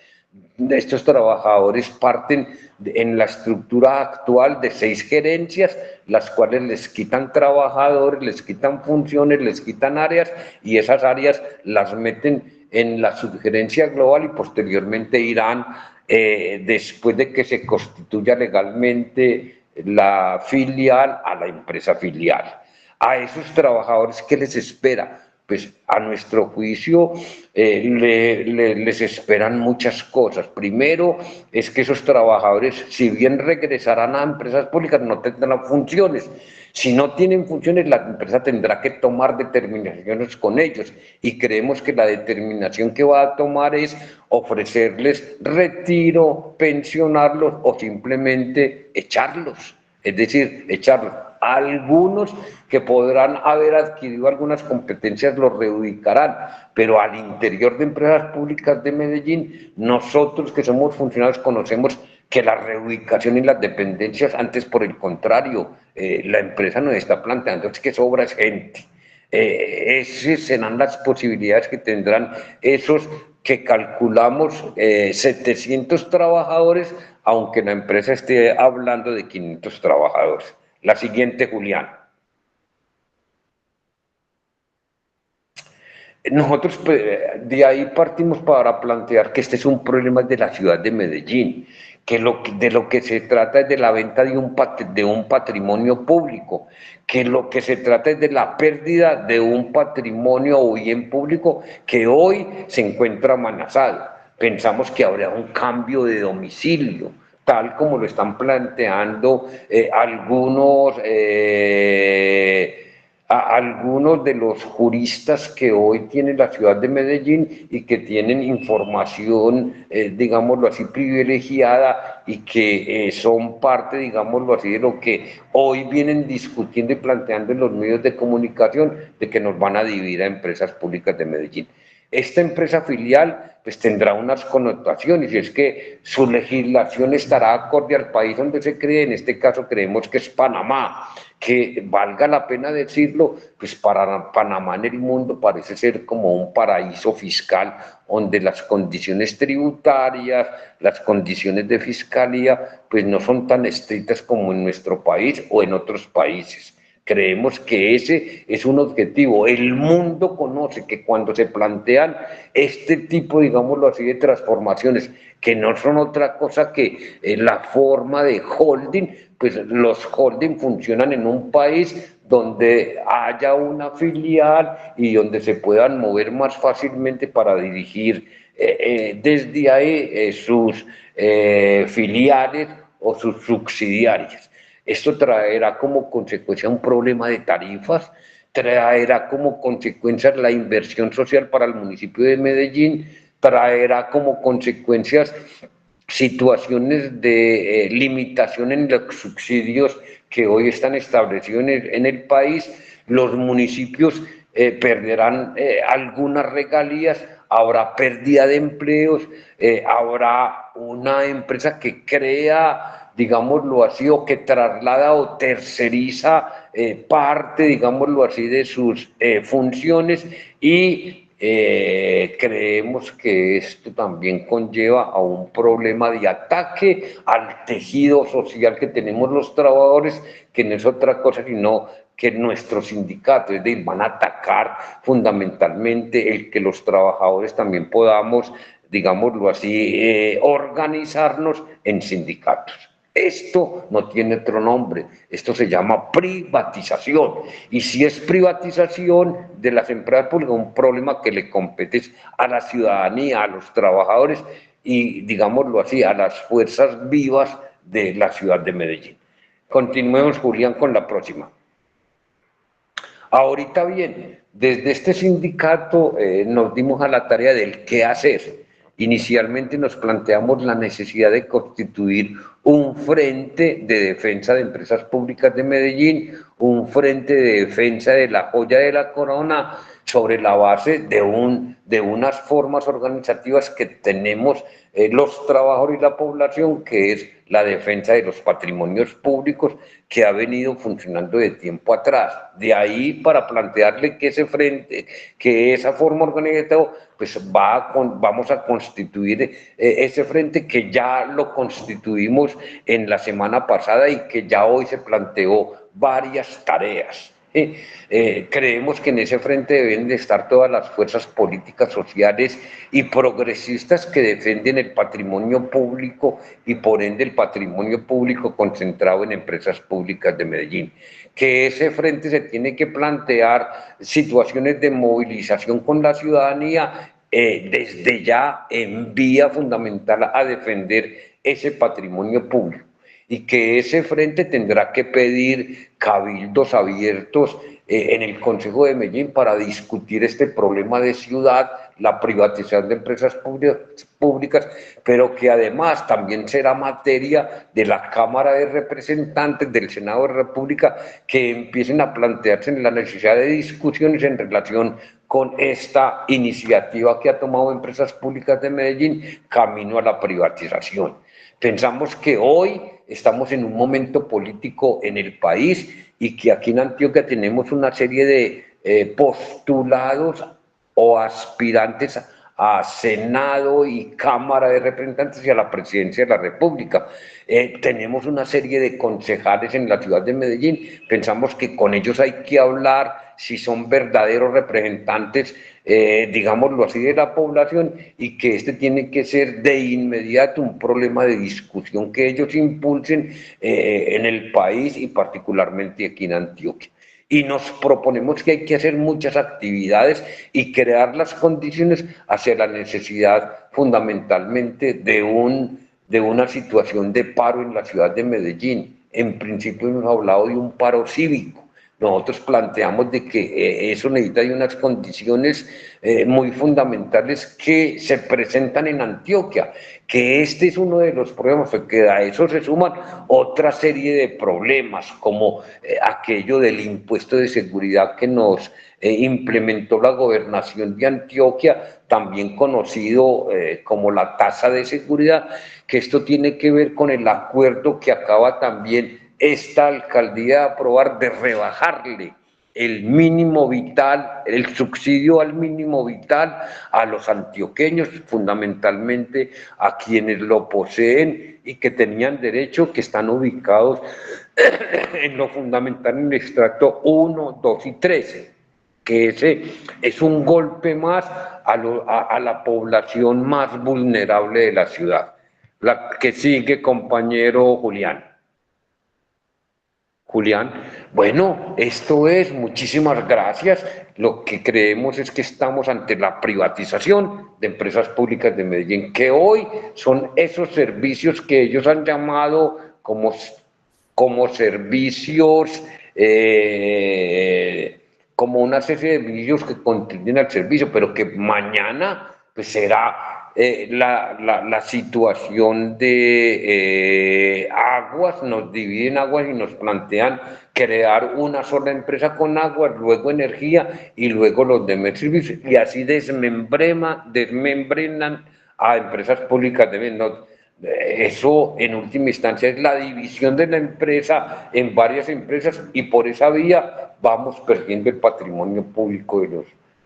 Estos trabajadores parten en la estructura actual de 6 gerencias, las cuales les quitan trabajadores, les quitan funciones, les quitan áreas, y esas áreas las meten en la subgerencia global y posteriormente irán, después de que se constituya legalmente la filial, a la empresa filial. A esos trabajadores, ¿qué les espera? Pues a nuestro juicio les esperan muchas cosas. Primero es que esos trabajadores, si bien regresarán a empresas públicas, no tendrán funciones. Si no tienen funciones, la empresa tendrá que tomar determinaciones con ellos, y creemos que la determinación que va a tomar es ofrecerles retiro, pensionarlos o simplemente echarlos. Es decir, echarlos. Algunos que podrán haber adquirido algunas competencias los reubicarán, pero al interior de empresas públicas de Medellín, nosotros que somos funcionarios conocemos que la reubicación y las dependencias, antes por el contrario, la empresa nos está planteando es que sobra gente. Esas serán las posibilidades que tendrán esos que calculamos 700 trabajadores, aunque la empresa esté hablando de 500 trabajadores. La siguiente, Julián. Nosotros de ahí partimos para plantear que este es un problema de la ciudad de Medellín, que de lo que se trata es de la venta de un patrimonio público, que lo que se trata es de la pérdida de un patrimonio o bien público que hoy se encuentra amenazado. Pensamos que habrá un cambio de domicilio, tal como lo están planteando algunos de los juristas que hoy tiene la ciudad de Medellín y que tienen información, digámoslo así, privilegiada, y que son parte, digámoslo así, de lo que hoy vienen discutiendo y planteando en los medios de comunicación, de que nos van a dividir a empresas públicas de Medellín. Esta empresa filial pues tendrá unas connotaciones, y es que su legislación estará acorde al país donde se cree. En este caso creemos que es Panamá, que valga la pena decirlo, pues para Panamá en el mundo parece ser como un paraíso fiscal, donde las condiciones tributarias, las condiciones de fiscalía, pues no son tan estrictas como en nuestro país o en otros países. Creemos que ese es un objetivo. El mundo conoce que cuando se plantean este tipo, digámoslo así, de transformaciones, que no son otra cosa que la forma de holding, pues los holding funcionan en un país donde haya una filial y donde se puedan mover más fácilmente para dirigir desde ahí sus filiales o sus subsidiarias. Esto traerá como consecuencia un problema de tarifas, traerá como consecuencia la inversión social para el municipio de Medellín, traerá como consecuencias situaciones de limitación en los subsidios que hoy están establecidos en el país. Los municipios perderán algunas regalías, habrá pérdida de empleos, habrá una empresa que crea, digámoslo así, o que traslada o terceriza parte, digámoslo así, de sus funciones, y creemos que esto también conlleva a un problema de ataque al tejido social que tenemos los trabajadores, que no es otra cosa sino que nuestros sindicatos, es decir, van a atacar fundamentalmente el que los trabajadores también podamos, digámoslo así, organizarnos en sindicatos. Esto no tiene otro nombre, esto se llama privatización. Y si es privatización de las empresas públicas, un problema que le compete a la ciudadanía, a los trabajadores y, digámoslo así, a las fuerzas vivas de la ciudad de Medellín. Continuemos, Julián, con la próxima. Ahorita bien, desde este sindicato nos dimos a la tarea del qué hacer. Inicialmente nos planteamos la necesidad de constituir un frente de defensa de empresas públicas de Medellín, un frente de defensa de la joya de la corona, sobre la base de unas formas organizativas que tenemos los trabajadores y la población, que es la defensa de los patrimonios públicos, que ha venido funcionando de tiempo atrás. De ahí para plantearle que ese frente, que esa forma organizativa, pues vamos a constituir ese frente que ya lo constituimos en la semana pasada y que ya hoy se planteó varias tareas. Creemos que en ese frente deben de estar todas las fuerzas políticas, sociales y progresistas que defienden el patrimonio público y por ende el patrimonio público concentrado en empresas públicas de Medellín. Que ese frente se tiene que plantear situaciones de movilización con la ciudadanía desde ya en vía fundamental a defender ese patrimonio público. Y que ese frente tendrá que pedir cabildos abiertos en el Consejo de Medellín para discutir este problema de ciudad, la privatización de empresas públicas, pero que además también será materia de la Cámara de Representantes, del Senado de la República, que empiecen a plantearse en la necesidad de discusiones en relación con esta iniciativa que ha tomado Empresas Públicas de Medellín, camino a la privatización. Pensamos que hoy estamos en un momento político en el país y que aquí en Antioquia tenemos una serie de postulados o aspirantes a Senado y Cámara de Representantes y a la Presidencia de la República. Tenemos una serie de concejales en la ciudad de Medellín, pensamos que con ellos hay que hablar si son verdaderos representantes, digámoslo así, de la población, y que este tiene que ser de inmediato un problema de discusión que ellos impulsen en el país y particularmente aquí en Antioquia. Y nos proponemos que hay que hacer muchas actividades y crear las condiciones hacia la necesidad fundamentalmente de una situación de paro en la ciudad de Medellín. En principio hemos hablado de un paro cívico. Nosotros planteamos de que eso necesita de unas condiciones muy fundamentales que se presentan en Antioquia, que este es uno de los problemas, porque a eso se suman otra serie de problemas, como aquello del impuesto de seguridad que nos implementó la gobernación de Antioquia, también conocido como la tasa de seguridad, que esto tiene que ver con el acuerdo que acaba también esta alcaldía de aprobar de rebajarle el mínimo vital, el subsidio al mínimo vital a los antioqueños, fundamentalmente a quienes lo poseen y que tenían derecho, que están ubicados en lo fundamental en el extracto 1, 2 y 13, que ese es un golpe más a la población más vulnerable de la ciudad. La que sigue, compañero Julián. Julián, bueno, esto es, muchísimas gracias. Lo que creemos es que estamos ante la privatización de empresas públicas de Medellín, que hoy son esos servicios que ellos han llamado como servicios, como una serie de servicios que contribuyen al servicio, pero que mañana pues será la situación de aguas, nos dividen aguas y nos plantean crear una sola empresa con aguas, luego energía y luego los demás servicios, y así desmembrenan a empresas públicas de Medellín. Eso en última instancia es la división de la empresa en varias empresas y por esa vía vamos perdiendo el patrimonio público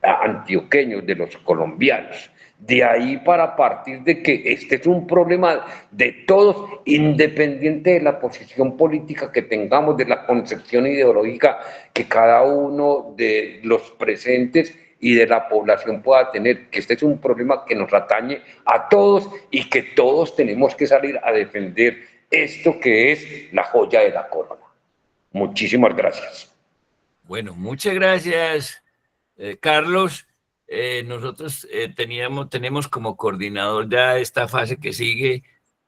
antioqueños, de los colombianos. De ahí para partir de que este es un problema de todos, independiente de la posición política que tengamos, de la concepción ideológica que cada uno de los presentes y de la población pueda tener, que este es un problema que nos atañe a todos y que todos tenemos que salir a defender esto que es la joya de la corona. Muchísimas gracias. Bueno, muchas gracias, Carlos. Nosotros tenemos como coordinador ya esta fase que sigue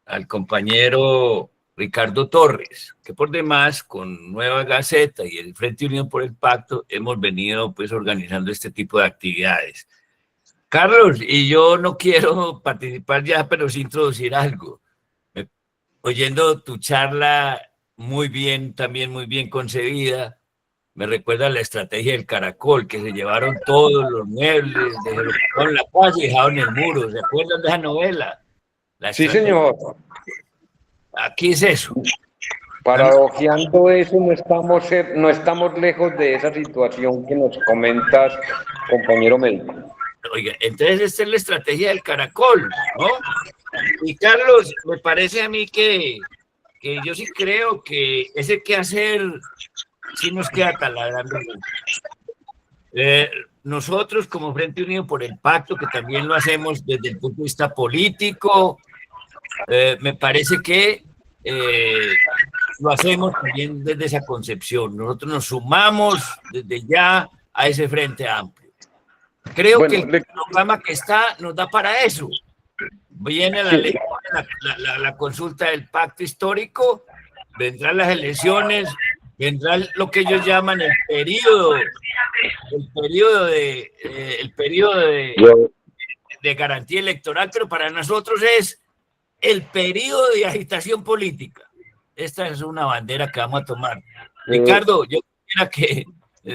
al compañero Ricardo Torres, que por demás con Nueva Gaceta y el Frente Unido por el Pacto hemos venido pues organizando este tipo de actividades. Carlos, y yo no quiero participar ya, pero sí introducir algo. Oyendo tu charla muy bien, también muy bien concebida, me recuerda a la estrategia del caracol, que se llevaron todos los muebles, dejaron la casa y dejaron el muro. ¿Se acuerdan de esa novela? Sí, señor. Aquí es eso. Paradojeando eso, no estamos lejos de esa situación que nos comentas, compañero médico. Oiga, entonces esta es la estrategia del caracol, ¿no? Y Carlos, me parece a mí que yo sí creo que ese quehacer sí nos queda taladrando. Nosotros como Frente Unido por el Pacto, que también lo hacemos desde el punto de vista político, me parece que lo hacemos también desde esa concepción. Nosotros nos sumamos desde ya a ese Frente Amplio. Creo que el programa que está nos da para eso. Viene la ley, la consulta del pacto histórico, vendrán las elecciones, vendrá lo que ellos llaman el periodo de garantía electoral, pero para nosotros es el periodo de agitación política. Esta es una bandera que vamos a tomar. Ricardo, yo quisiera que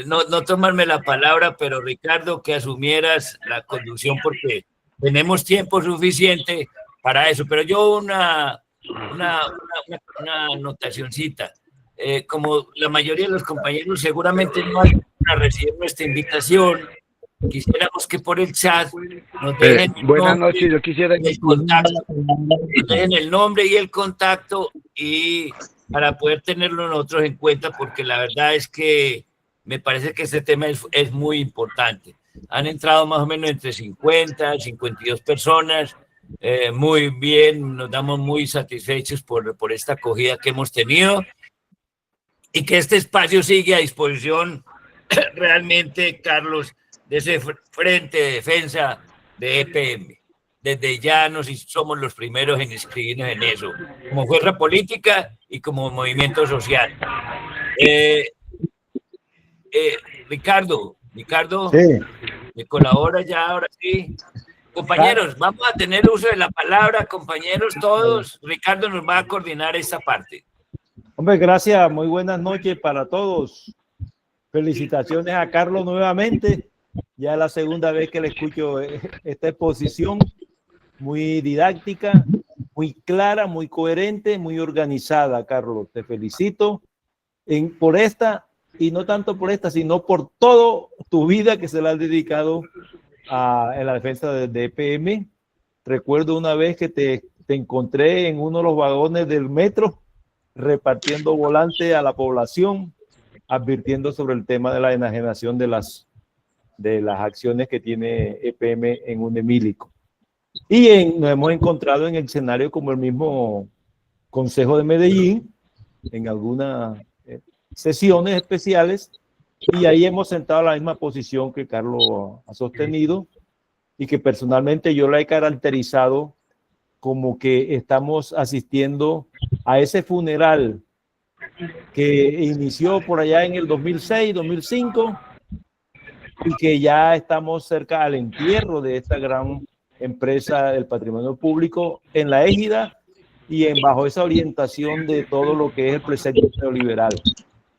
no tomarme la palabra, pero Ricardo, que asumieras la conducción porque tenemos tiempo suficiente para eso. Pero yo una anotacioncita. Como la mayoría de los compañeros seguramente no van a recibir nuestra invitación, quisiéramos que por el chat nos dejen buenas noches, yo quisiera el contacto, nos dejen el nombre y el contacto y para poder tenerlo nosotros en cuenta, porque la verdad es que me parece que este tema es muy importante. Han entrado más o menos entre 50 y 52 personas. Muy bien, nos damos muy satisfechos por esta acogida que hemos tenido y que este espacio sigue a disposición realmente, Carlos, de ese frente de defensa de EPM. Desde ya somos los primeros en inscribirnos en eso, como fuerza política y como movimiento social. Ricardo, sí. ¿me colabora ya ahora sí? Compañeros, vamos a tener uso de la palabra, compañeros todos. Ricardo nos va a coordinar esta parte. Hombre, gracias, muy buenas noches para todos. Felicitaciones a Carlos nuevamente. Ya es la segunda vez que le escucho esta exposición, muy didáctica, muy clara, muy coherente, muy organizada, Carlos. Te felicito por esta, y no tanto por esta, sino por toda tu vida que se la has dedicado en la defensa de EPM. Recuerdo una vez que te encontré en uno de los vagones del metro repartiendo volantes a la población, advirtiendo sobre el tema de la enajenación de las acciones que tiene EPM en Unemílico. Y nos hemos encontrado en el escenario como el mismo Consejo de Medellín, en algunas sesiones especiales, y ahí hemos sentado la misma posición que Carlos ha sostenido y que personalmente yo la he caracterizado como que estamos asistiendo a ese funeral que inició por allá en el 2006, 2005 y que ya estamos cerca al entierro de esta gran empresa del patrimonio público en la égida y bajo esa orientación de todo lo que es el precepto neoliberal.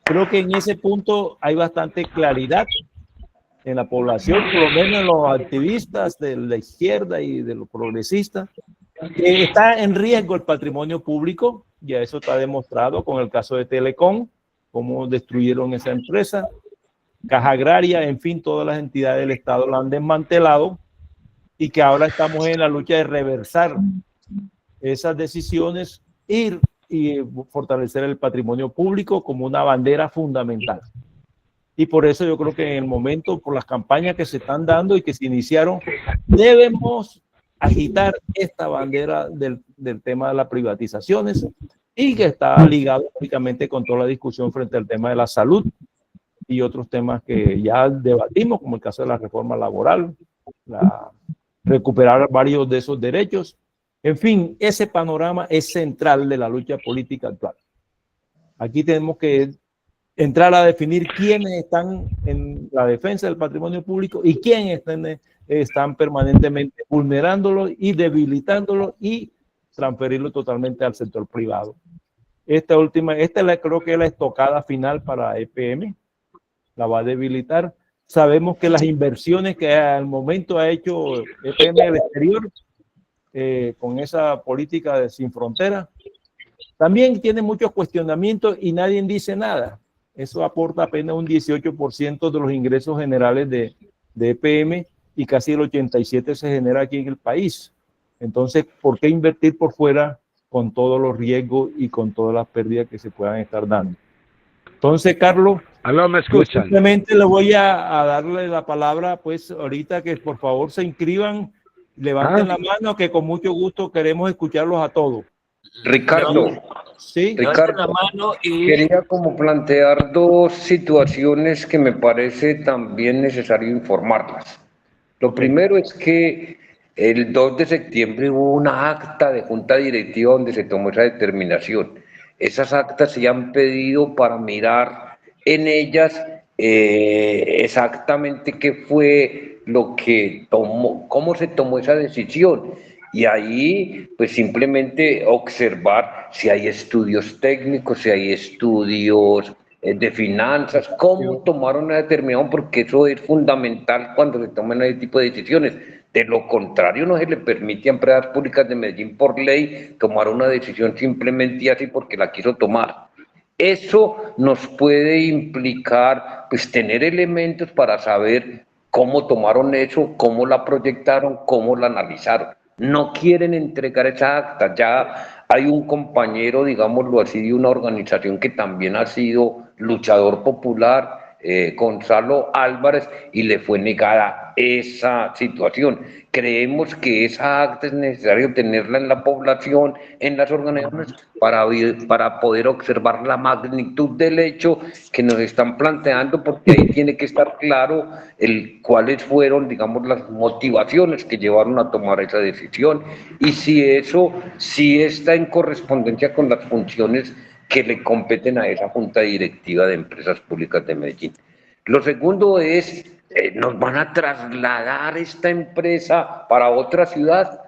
Creo que en ese punto hay bastante claridad en la población, por lo menos en los activistas de la izquierda y de los progresistas, que está en riesgo el patrimonio público. Ya eso está demostrado con el caso de Telecom, cómo destruyeron esa empresa. Caja Agraria, en fin, todas las entidades del Estado la han desmantelado y que ahora estamos en la lucha de reversar esas decisiones y fortalecer el patrimonio público como una bandera fundamental. Y por eso yo creo que en el momento, por las campañas que se están dando y que se iniciaron, debemos agitar esta bandera del tema de las privatizaciones y que está ligado únicamente con toda la discusión frente al tema de la salud y otros temas que ya debatimos, como el caso de la reforma laboral, recuperar varios de esos derechos. En fin, ese panorama es central de la lucha política actual. Aquí tenemos que entrar a definir quiénes están en la defensa del patrimonio público y quiénes están permanentemente vulnerándolo y debilitándolo y transferirlo totalmente al sector privado. Esta creo que es la estocada final para EPM, la va a debilitar. Sabemos que las inversiones que al momento ha hecho EPM del exterior, con esa política de sin frontera, también tiene muchos cuestionamientos y nadie dice nada. Eso aporta apenas un 18% de los ingresos generales de EPM y casi el 87% se genera aquí en el país. Entonces, ¿por qué invertir por fuera con todos los riesgos y con todas las pérdidas que se puedan estar dando? Entonces, Carlos, ¿Aló, me escuchan? simplemente le voy a darle la palabra, pues ahorita que por favor se inscriban, levanten la mano, que con mucho gusto queremos escucharlos a todos. Ricardo, Sí, Ricardo, la mano y quería como plantear dos situaciones que me parece también necesario informarlas. Lo primero es que el 2 de septiembre hubo una acta de junta directiva donde se tomó esa determinación. Esas actas se han pedido para mirar en ellas exactamente qué fue lo que tomó, cómo se tomó esa decisión. Y ahí, pues simplemente observar si hay estudios técnicos, si hay estudios de finanzas, cómo tomaron una determinación, porque eso es fundamental cuando se toman ese tipo de decisiones. De lo contrario, no se le permite a empresas públicas de Medellín por ley tomar una decisión simplemente así porque la quiso tomar. Eso nos puede implicar, pues, tener elementos para saber cómo tomaron eso, cómo la proyectaron, cómo la analizaron. No quieren entregar esa acta. Ya hay un compañero, digámoslo así, de una organización que también ha sido luchador popular, Gonzalo Álvarez, y le fue negada esa situación. Creemos que esa acta es necesario tenerla en la población, en las organizaciones, para poder observar la magnitud del hecho que nos están planteando, porque ahí tiene que estar claro cuáles fueron, digamos, las motivaciones que llevaron a tomar esa decisión y si eso sí está en correspondencia con las funciones que le competen a esa Junta Directiva de Empresas Públicas de Medellín. Lo segundo es, nos van a trasladar esta empresa para otra ciudad.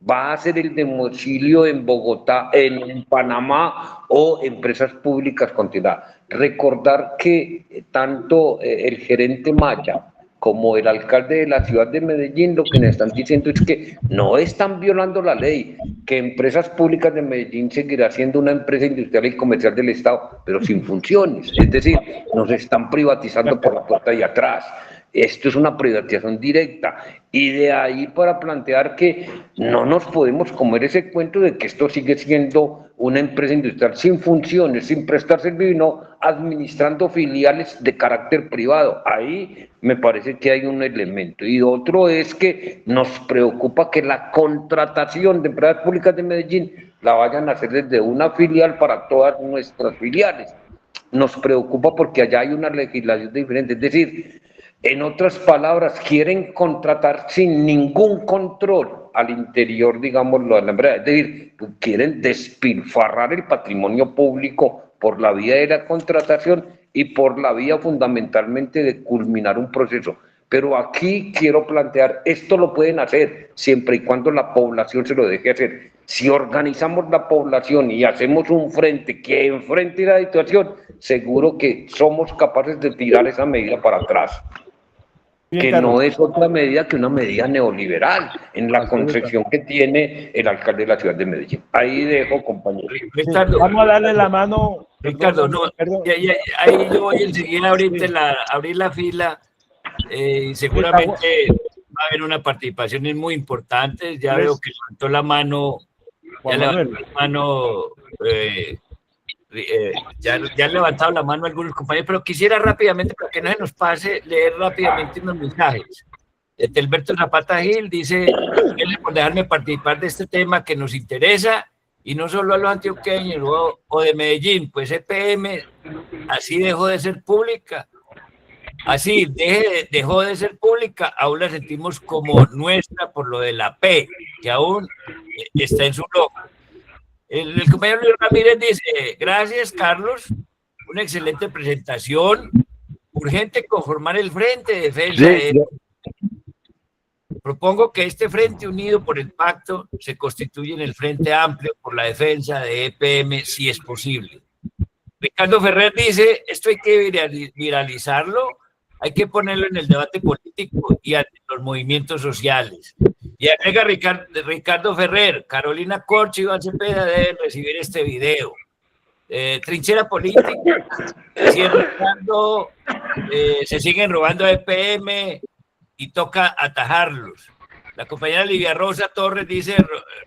Va a ser el domicilio en Bogotá, en Panamá o empresas públicas continuadas. Recordar que tanto el gerente Maya como el alcalde de la ciudad de Medellín lo que nos están diciendo es que no están violando la ley, que Empresas Públicas de Medellín seguirá siendo una empresa industrial y comercial del Estado, pero sin funciones, es decir, nos están privatizando por la puerta de atrás. Esto es una privatización directa y de ahí para plantear que no nos podemos comer ese cuento de que esto sigue siendo una empresa industrial sin funciones, sin prestar servicio, no administrando filiales de carácter privado. Ahí me parece que hay un elemento. Y otro es que nos preocupa que la contratación de empresas públicas de Medellín la vayan a hacer desde una filial para todas nuestras filiales. Nos preocupa porque allá hay una legislación diferente, es decir, en otras palabras, quieren contratar sin ningún control al interior, digámoslo, de la empresa. Es decir, quieren despilfarrar el patrimonio público por la vía de la contratación y por la vía fundamentalmente de culminar un proceso. Pero aquí quiero plantear, esto lo pueden hacer siempre y cuando la población se lo deje hacer. Si organizamos la población y hacemos un frente que enfrente la situación, seguro que somos capaces de tirar esa medida para atrás. Bien, que Carlos. no es otra medida que una medida neoliberal en la concepción que tiene el alcalde de la ciudad de Medellín. Ahí dejo, compañero. Sí, vamos a darle la mano Ricardo, no, perdón. ahí yo voy enseguida ahorita abrir la fila y seguramente va a haber una participación muy importante. Ya veo que levantó la mano, ya han levantado la mano algunos compañeros, pero quisiera rápidamente, para que no se nos pase, leer rápidamente unos mensajes. Telberto Zapata Gil dice: gracias por dejarme participar de este tema que nos interesa, y no solo a los antioqueños o de Medellín, pues EPM así dejó de ser pública. Así dejó de ser pública, aún la sentimos como nuestra por lo de la P, que aún está en su logo. El compañero Luis Ramírez dice: gracias, Carlos, una excelente presentación, urgente conformar el frente de defensa. Propongo que este frente unido por el pacto se constituya en el frente amplio por la defensa de EPM, si es posible. Ricardo Ferrer dice: esto hay que viralizarlo, hay que ponerlo en el debate político y ante los movimientos sociales. Y agrega Ricardo Ferrer: Carolina Corcho y Iván Cepeda deben recibir este video. Trinchera política, si Ricardo se siguen robando a EPM y toca atajarlos. La compañera Livia Rosa Torres dice: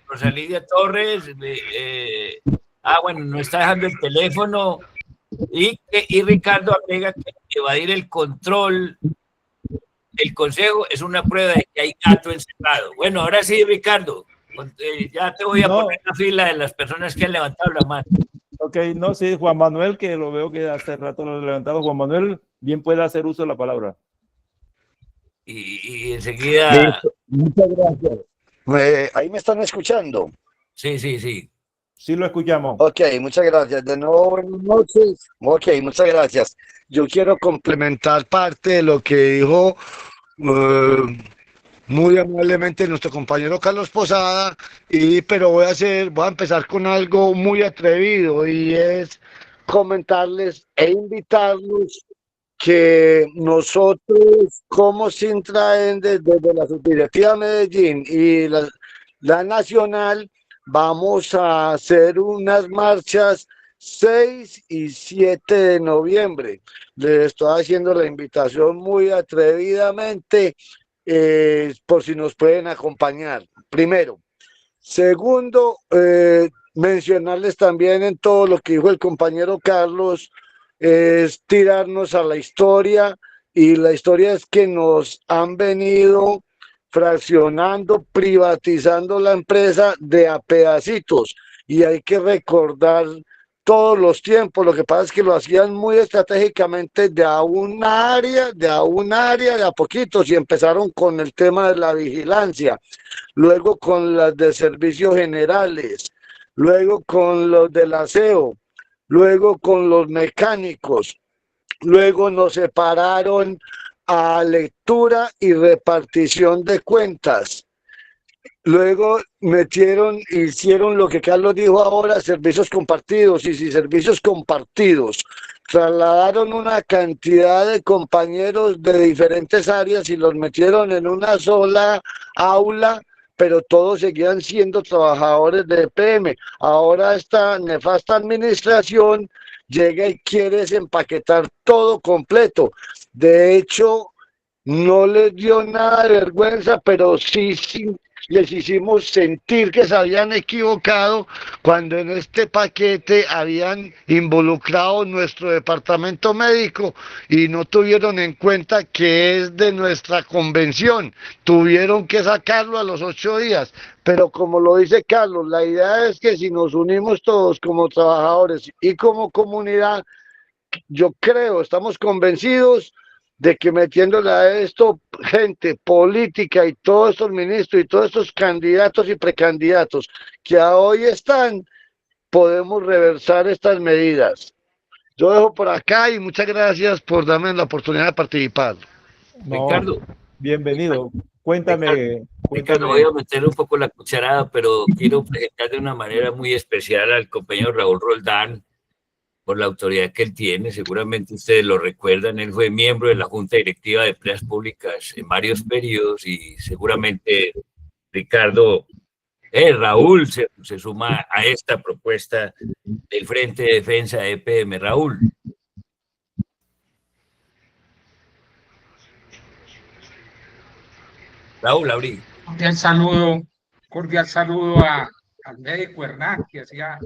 Rosalidia Torres, bueno, no está dejando el teléfono. Y Ricardo agrega que evadir el control del consejo es una prueba de que hay gato encerrado. Bueno, ahora sí, Ricardo, ya te voy a poner la fila de las personas que han levantado la mano. Ok, no, sí, Juan Manuel, que lo veo que hace rato lo ha levantado. Juan Manuel, bien puede hacer uso de la palabra. Y enseguida... Muchas gracias. ¿Ahí me están escuchando? Sí. Sí, lo escuchamos. Ok, muchas gracias. De nuevo, buenas noches. Ok, muchas gracias. Yo quiero complementar parte de lo que dijo muy amablemente nuestro compañero Carlos Posada, pero voy a empezar con algo muy atrevido, y es comentarles e invitarlos que nosotros como Sintraen desde la Subdirectiva Medellín y la Nacional vamos a hacer unas marchas 6 y 7 de noviembre. Les estoy haciendo la invitación muy atrevidamente, por si nos pueden acompañar. Primero. Segundo, mencionarles también en todo lo que dijo el compañero Carlos, es tirarnos a la historia, y la historia es que nos han venido fraccionando, privatizando la empresa de a pedacitos, y hay que recordar todos los tiempos. Lo que pasa es que lo hacían muy estratégicamente de a área, de a poquitos, y empezaron con el tema de la vigilancia, luego con las de servicios generales, luego con los del aseo, luego con los mecánicos, luego nos separaron a lectura y repartición de cuentas. Luego hicieron lo que Carlos dijo ahora, servicios compartidos, y si servicios compartidos. Trasladaron una cantidad de compañeros de diferentes áreas y los metieron en una sola aula, pero todos seguían siendo trabajadores de EPM. Ahora esta nefasta administración llega y quiere desempaquetar todo completo. De hecho, no les dio nada de vergüenza, pero sí les hicimos sentir que se habían equivocado cuando en este paquete habían involucrado nuestro departamento médico y no tuvieron en cuenta que es de nuestra convención. Tuvieron que sacarlo a los 8 días. Pero como lo dice Carlos, la idea es que si nos unimos todos como trabajadores y como comunidad, yo creo, estamos convencidos de que metiéndole a esto gente política y todos estos ministros y todos estos candidatos y precandidatos que hoy están, podemos reversar estas medidas. Yo dejo por acá y muchas gracias por darme la oportunidad de participar. No, Ricardo. Bienvenido. Cuéntame. Ricardo, voy a meter un poco la cucharada, pero quiero presentar de una manera muy especial al compañero Raúl Roldán, por la autoridad que él tiene. Seguramente ustedes lo recuerdan, él fue miembro de la Junta Directiva de Empresas Públicas en varios periodos, y seguramente Ricardo Raúl se suma a esta propuesta del Frente de Defensa de EPM. Raúl. Raúl Abril. Cordial saludo al médico Hernán, que hacía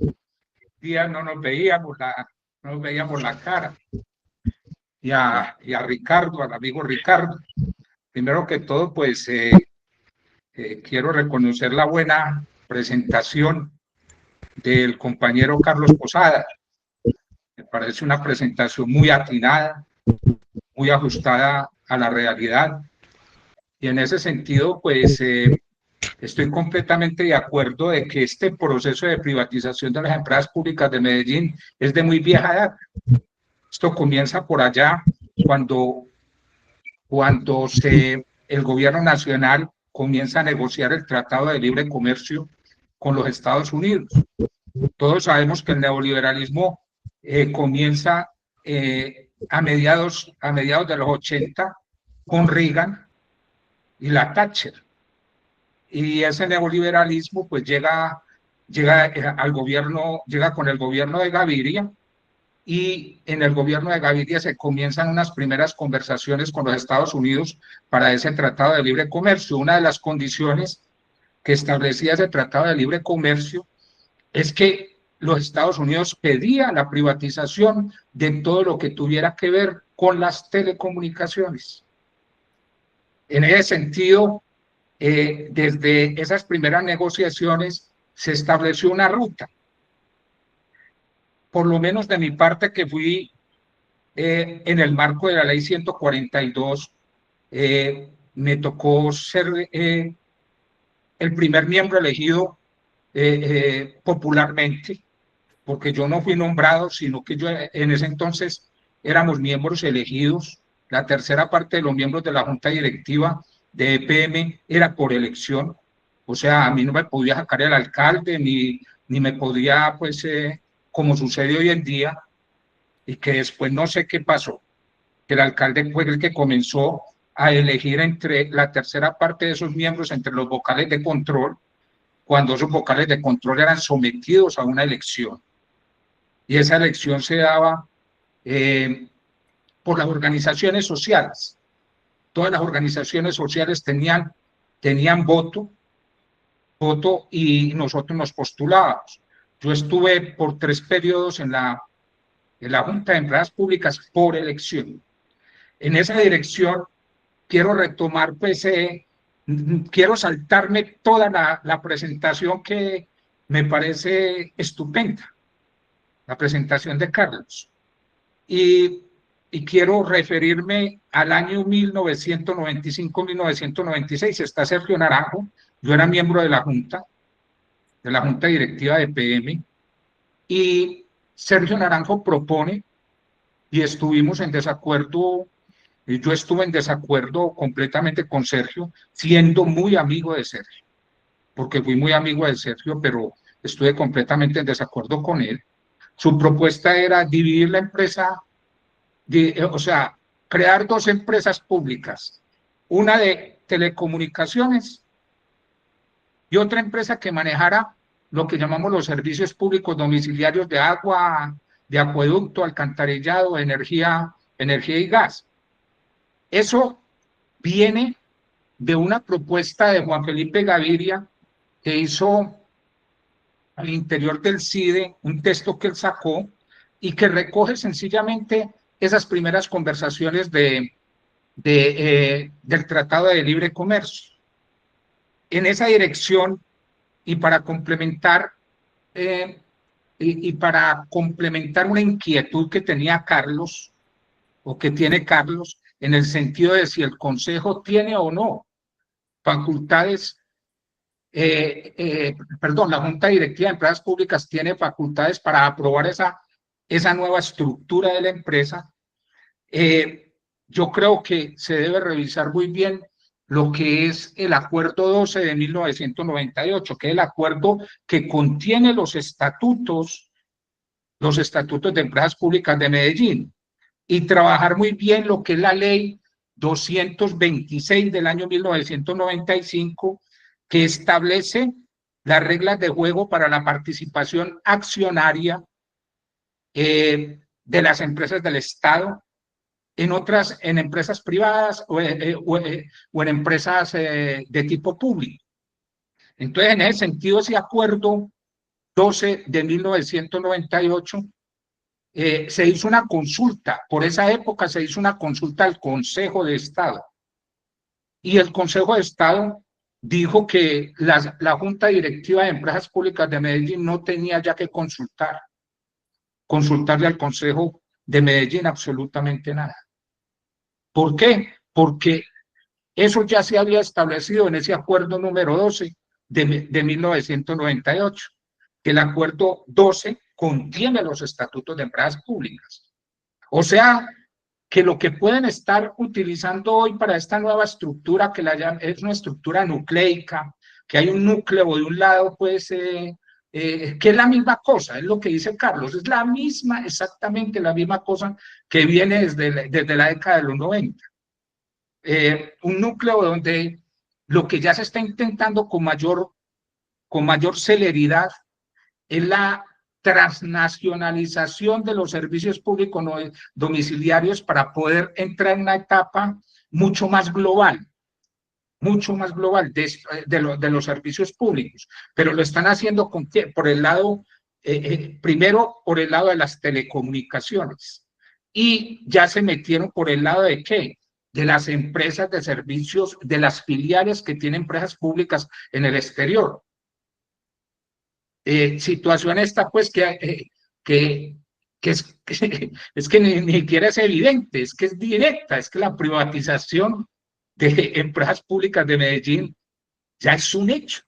días no nos veíamos la cara, y a Ricardo, al amigo Ricardo. Primero que todo, pues quiero reconocer la buena presentación del compañero Carlos Posada. Me parece una presentación muy atinada, muy ajustada a la realidad. Y en ese sentido, pues estoy completamente de acuerdo de que este proceso de privatización de las empresas públicas de Medellín es de muy vieja edad. Esto comienza por allá cuando el gobierno nacional comienza a negociar el Tratado de Libre Comercio con los Estados Unidos. Todos sabemos que el neoliberalismo comienza a mediados de los 80 con Reagan y la Thatcher. Y ese neoliberalismo pues llega al gobierno, llega con el gobierno de Gaviria, y en el gobierno de Gaviria se comienzan unas primeras conversaciones con los Estados Unidos para ese Tratado de Libre Comercio. Una de las condiciones que establecía ese Tratado de Libre Comercio es que los Estados Unidos pedían la privatización de todo lo que tuviera que ver con las telecomunicaciones. En ese sentido, desde esas primeras negociaciones se estableció una ruta. Por lo menos de mi parte, que fui en el marco de la ley 142, me tocó ser el primer miembro elegido popularmente, porque yo no fui nombrado, sino que yo en ese entonces éramos miembros elegidos. La tercera parte de los miembros de la junta directiva de EPM era por elección. O sea, a mí no me podía sacar el alcalde, ni me podía, pues, como sucede hoy en día, y que después no sé qué pasó, que el alcalde fue el que comenzó a elegir entre la tercera parte de esos miembros, entre los vocales de control, cuando esos vocales de control eran sometidos a una elección. Y esa elección se daba por las organizaciones sociales. Todas las organizaciones sociales tenían voto y nosotros nos postulábamos. Yo estuve por 3 periodos en la Junta de Empresas Públicas por elección. En esa dirección quiero retomar, pues, quiero saltarme toda la presentación que me parece estupenda, la presentación de Carlos. Y quiero referirme al año 1995-1996. Está Sergio Naranjo, yo era miembro de la junta directiva de EPM, y Sergio Naranjo propone, y estuvimos en desacuerdo, yo estuve en desacuerdo completamente con Sergio, siendo muy amigo de Sergio, porque fui muy amigo de Sergio, pero estuve completamente en desacuerdo con él. Su propuesta era dividir la empresa, o sea, crear 2 empresas públicas, una de telecomunicaciones y otra empresa que manejara lo que llamamos los servicios públicos domiciliarios de agua, de acueducto, alcantarillado, energía y gas. Eso viene de una propuesta de Juan Felipe Gaviria, que hizo al interior del CIDE un texto que él sacó y que recoge sencillamente esas primeras conversaciones del Tratado de Libre Comercio. En esa dirección, y para complementar una inquietud que tenía Carlos, o que tiene Carlos, en el sentido de si el Consejo tiene o no facultades, la Junta Directiva de Empresas Públicas tiene facultades para aprobar esa nueva estructura de la empresa. Yo creo que se debe revisar muy bien lo que es el Acuerdo 12 de 1998, que es el acuerdo que contiene los estatutos de empresas públicas de Medellín, y trabajar muy bien lo que es la ley 226 del año 1995, que establece las reglas de juego para la participación accionaria de las empresas del Estado en empresas privadas o en empresas de tipo público. Entonces, en ese sentido, ese acuerdo 12 de 1998 se hizo una consulta, por esa época se hizo una consulta al Consejo de Estado. Y el Consejo de Estado dijo que la Junta Directiva de Empresas Públicas de Medellín no tenía ya que consultarle al Consejo de Medellín absolutamente nada. ¿Por qué? Porque eso ya se había establecido en ese acuerdo número 12 de 1998, que el acuerdo 12 contiene los estatutos de empresas públicas. O sea, que lo que pueden estar utilizando hoy para esta nueva estructura, que es una estructura nucleica, que hay un núcleo de un lado, pues, que es la misma cosa, es lo que dice Carlos, es la misma, exactamente la misma cosa que viene desde la década de los 90. Un núcleo donde lo que ya se está intentando con mayor celeridad es la transnacionalización de los servicios públicos domiciliarios para poder entrar en una etapa mucho más global de los servicios públicos, pero lo están haciendo por el lado, primero por el lado de las telecomunicaciones, y ya se metieron por el lado de ¿qué? De las empresas de servicios, de las filiales que tienen empresas públicas en el exterior. Situación esta, pues, es que ni siquiera es evidente, es que es directa, es que la privatización de empresas públicas de Medellín ya es un hecho,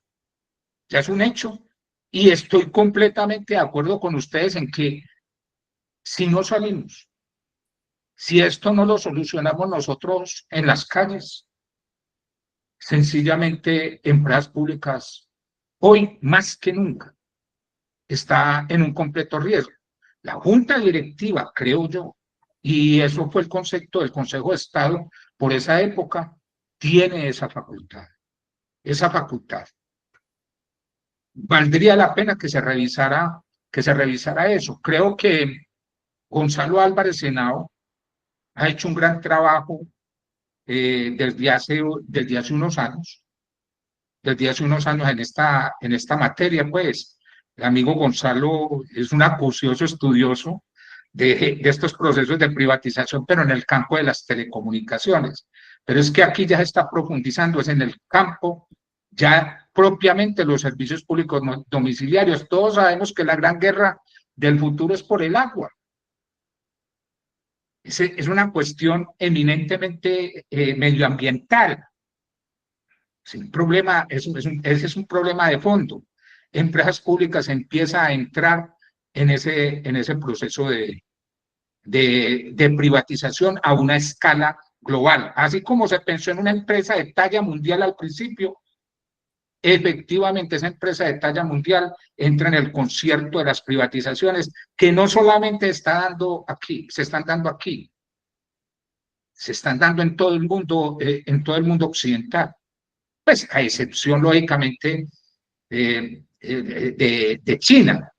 y estoy completamente de acuerdo con ustedes en que si no salimos, si esto no lo solucionamos nosotros en las calles, sencillamente empresas públicas hoy más que nunca está en un completo riesgo. La junta directiva, creo yo, y eso fue el concepto del Consejo de Estado por esa época, tiene esa facultad. Valdría la pena que se revisara eso. Creo que Gonzalo Álvarez Henao ha hecho un gran trabajo desde hace unos años en esta materia, pues. El amigo Gonzalo es un acucioso estudioso de estos procesos de privatización, pero en el campo de las telecomunicaciones. Pero es que aquí ya se está profundizando, es en el campo ya propiamente los servicios públicos domiciliarios. Todos sabemos que la gran guerra del futuro es por el agua. Es una cuestión eminentemente medioambiental. Ese es un problema de fondo. Empresas públicas empiezan a entrar en ese proceso de privatización a una escala global. Así como se pensó en una empresa de talla mundial al principio, efectivamente esa empresa de talla mundial entra en el concierto de las privatizaciones, que no solamente se están dando aquí, se están dando en todo el mundo occidental. Pues a excepción, lógicamente, de China.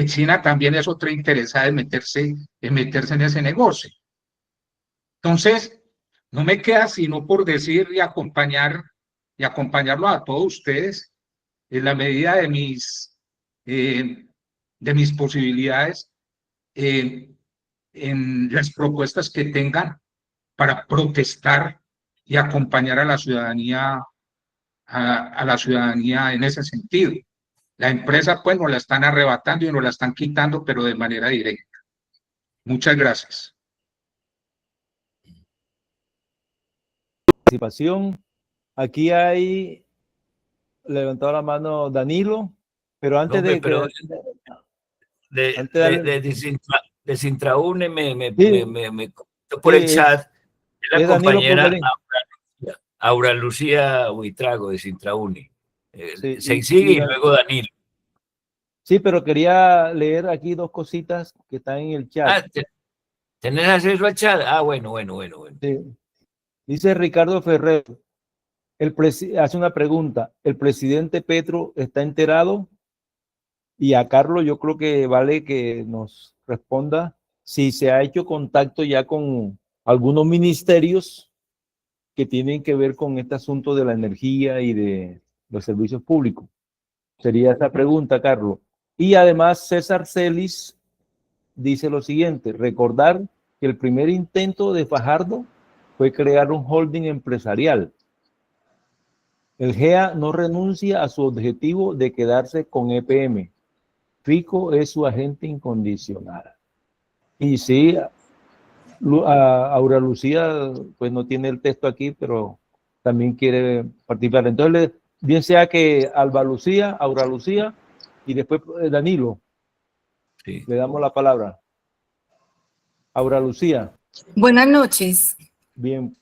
China también es otra interesada en meterse en ese negocio. Entonces, no me queda sino por decir y acompañarlo a todos ustedes en la medida de mis posibilidades en las propuestas que tengan para protestar y acompañar a la ciudadanía en ese sentido. La empresa pues nos la están arrebatando y nos la están quitando, pero de manera directa. Muchas gracias. Participación. Aquí hay levantado la mano Danilo, pero antes no, de Sintraune me comentó por el chat la compañera Aura Lucía Huitrago de Sintraune. Sigue y luego Danilo. Sí, pero quería leer aquí dos cositas que están en el chat. ¿Tenés acceso al chat? Bueno. Sí. Dice Ricardo Ferrer, Hace una pregunta, ¿el presidente Petro está enterado? Y a Carlos yo creo que vale que nos responda si se ha hecho contacto ya con algunos ministerios que tienen que ver con este asunto de la energía y de los servicios públicos. Sería esa pregunta, Carlos. Y además César Celis dice lo siguiente, recordar que el primer intento de Fajardo fue crear un holding empresarial. El GEA no renuncia a su objetivo de quedarse con EPM. Fico es su agente incondicional. Y sí, Aura Lucía, pues no tiene el texto aquí, pero también quiere participar. Entonces, bien sea que Alba Lucía, Aura Lucía y después Danilo. Sí. Le damos la palabra. Aura Lucía. Buenas noches. Bien.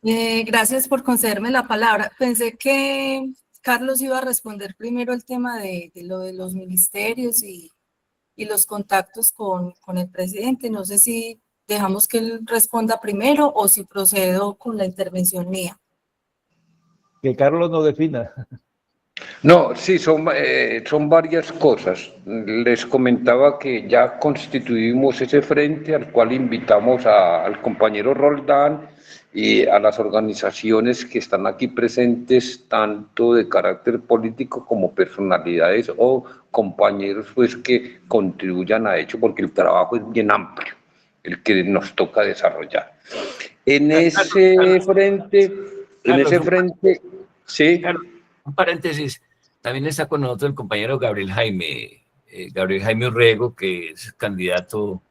Gracias por concederme la palabra. Pensé que Carlos iba a responder primero el tema de lo de los ministerios y los contactos con el presidente. No sé si dejamos que él responda primero o si procedo con la intervención mía. Que Carlos nos defina. No, sí, son varias cosas. Les comentaba que ya constituimos ese frente al cual invitamos al compañero Roldán y a las organizaciones que están aquí presentes, tanto de carácter político como personalidades o compañeros pues, que contribuyan a ello, porque el trabajo es bien amplio, el que nos toca desarrollar. En ese frente, sí. Un paréntesis, también está con nosotros el compañero Gabriel Jaime Urrego, que es candidato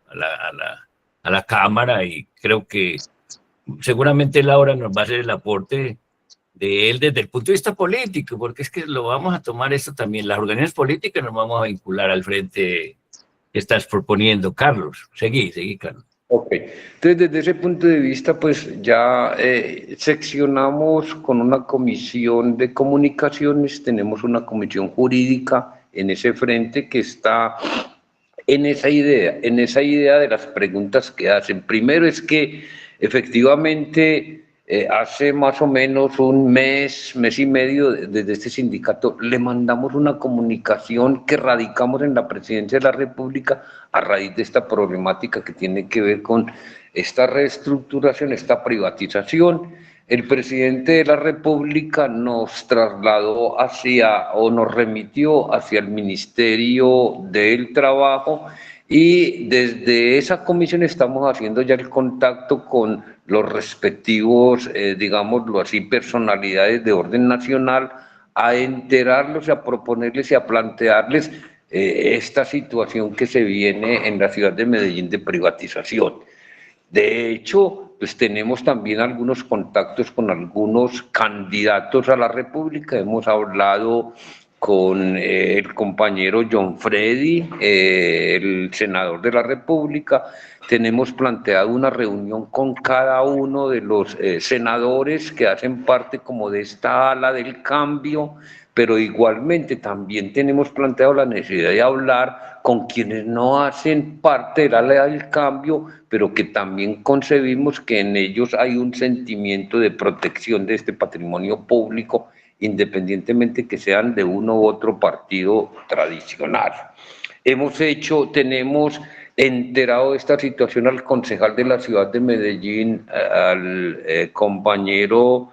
a la Cámara, y creo que seguramente él ahora nos va a hacer el aporte de él desde el punto de vista político, porque es que lo vamos a tomar esto también, las organizaciones políticas nos vamos a vincular al frente que estás proponiendo. Carlos, seguí, Carlos. Ok, entonces desde ese punto de vista pues ya seccionamos con una comisión de comunicaciones, tenemos una comisión jurídica en ese frente que está en esa idea de las preguntas que hacen. Primero es que efectivamente hace más o menos un mes y medio desde este sindicato le mandamos una comunicación que radicamos en la Presidencia de la República a raíz de esta problemática que tiene que ver con esta reestructuración, esta privatización. El presidente de la República nos trasladó nos remitió hacia el Ministerio del Trabajo y desde esa comisión estamos haciendo ya el contacto con los respectivos, digámoslo así, personalidades de orden nacional a enterarlos, a proponerles y a plantearles esta situación que se viene en la ciudad de Medellín de privatización. De hecho, pues tenemos también algunos contactos con algunos candidatos a la República. Hemos hablado con el compañero John Freddy, el senador de la República. Tenemos planteado una reunión con cada uno de los senadores que hacen parte como de esta ala del cambio, pero igualmente también tenemos planteado la necesidad de hablar con quienes no hacen parte del ala del cambio, pero que también concebimos que en ellos hay un sentimiento de protección de este patrimonio público, independientemente que sean de uno u otro partido tradicional. Tenemos enterado de esta situación al concejal de la ciudad de Medellín, al compañero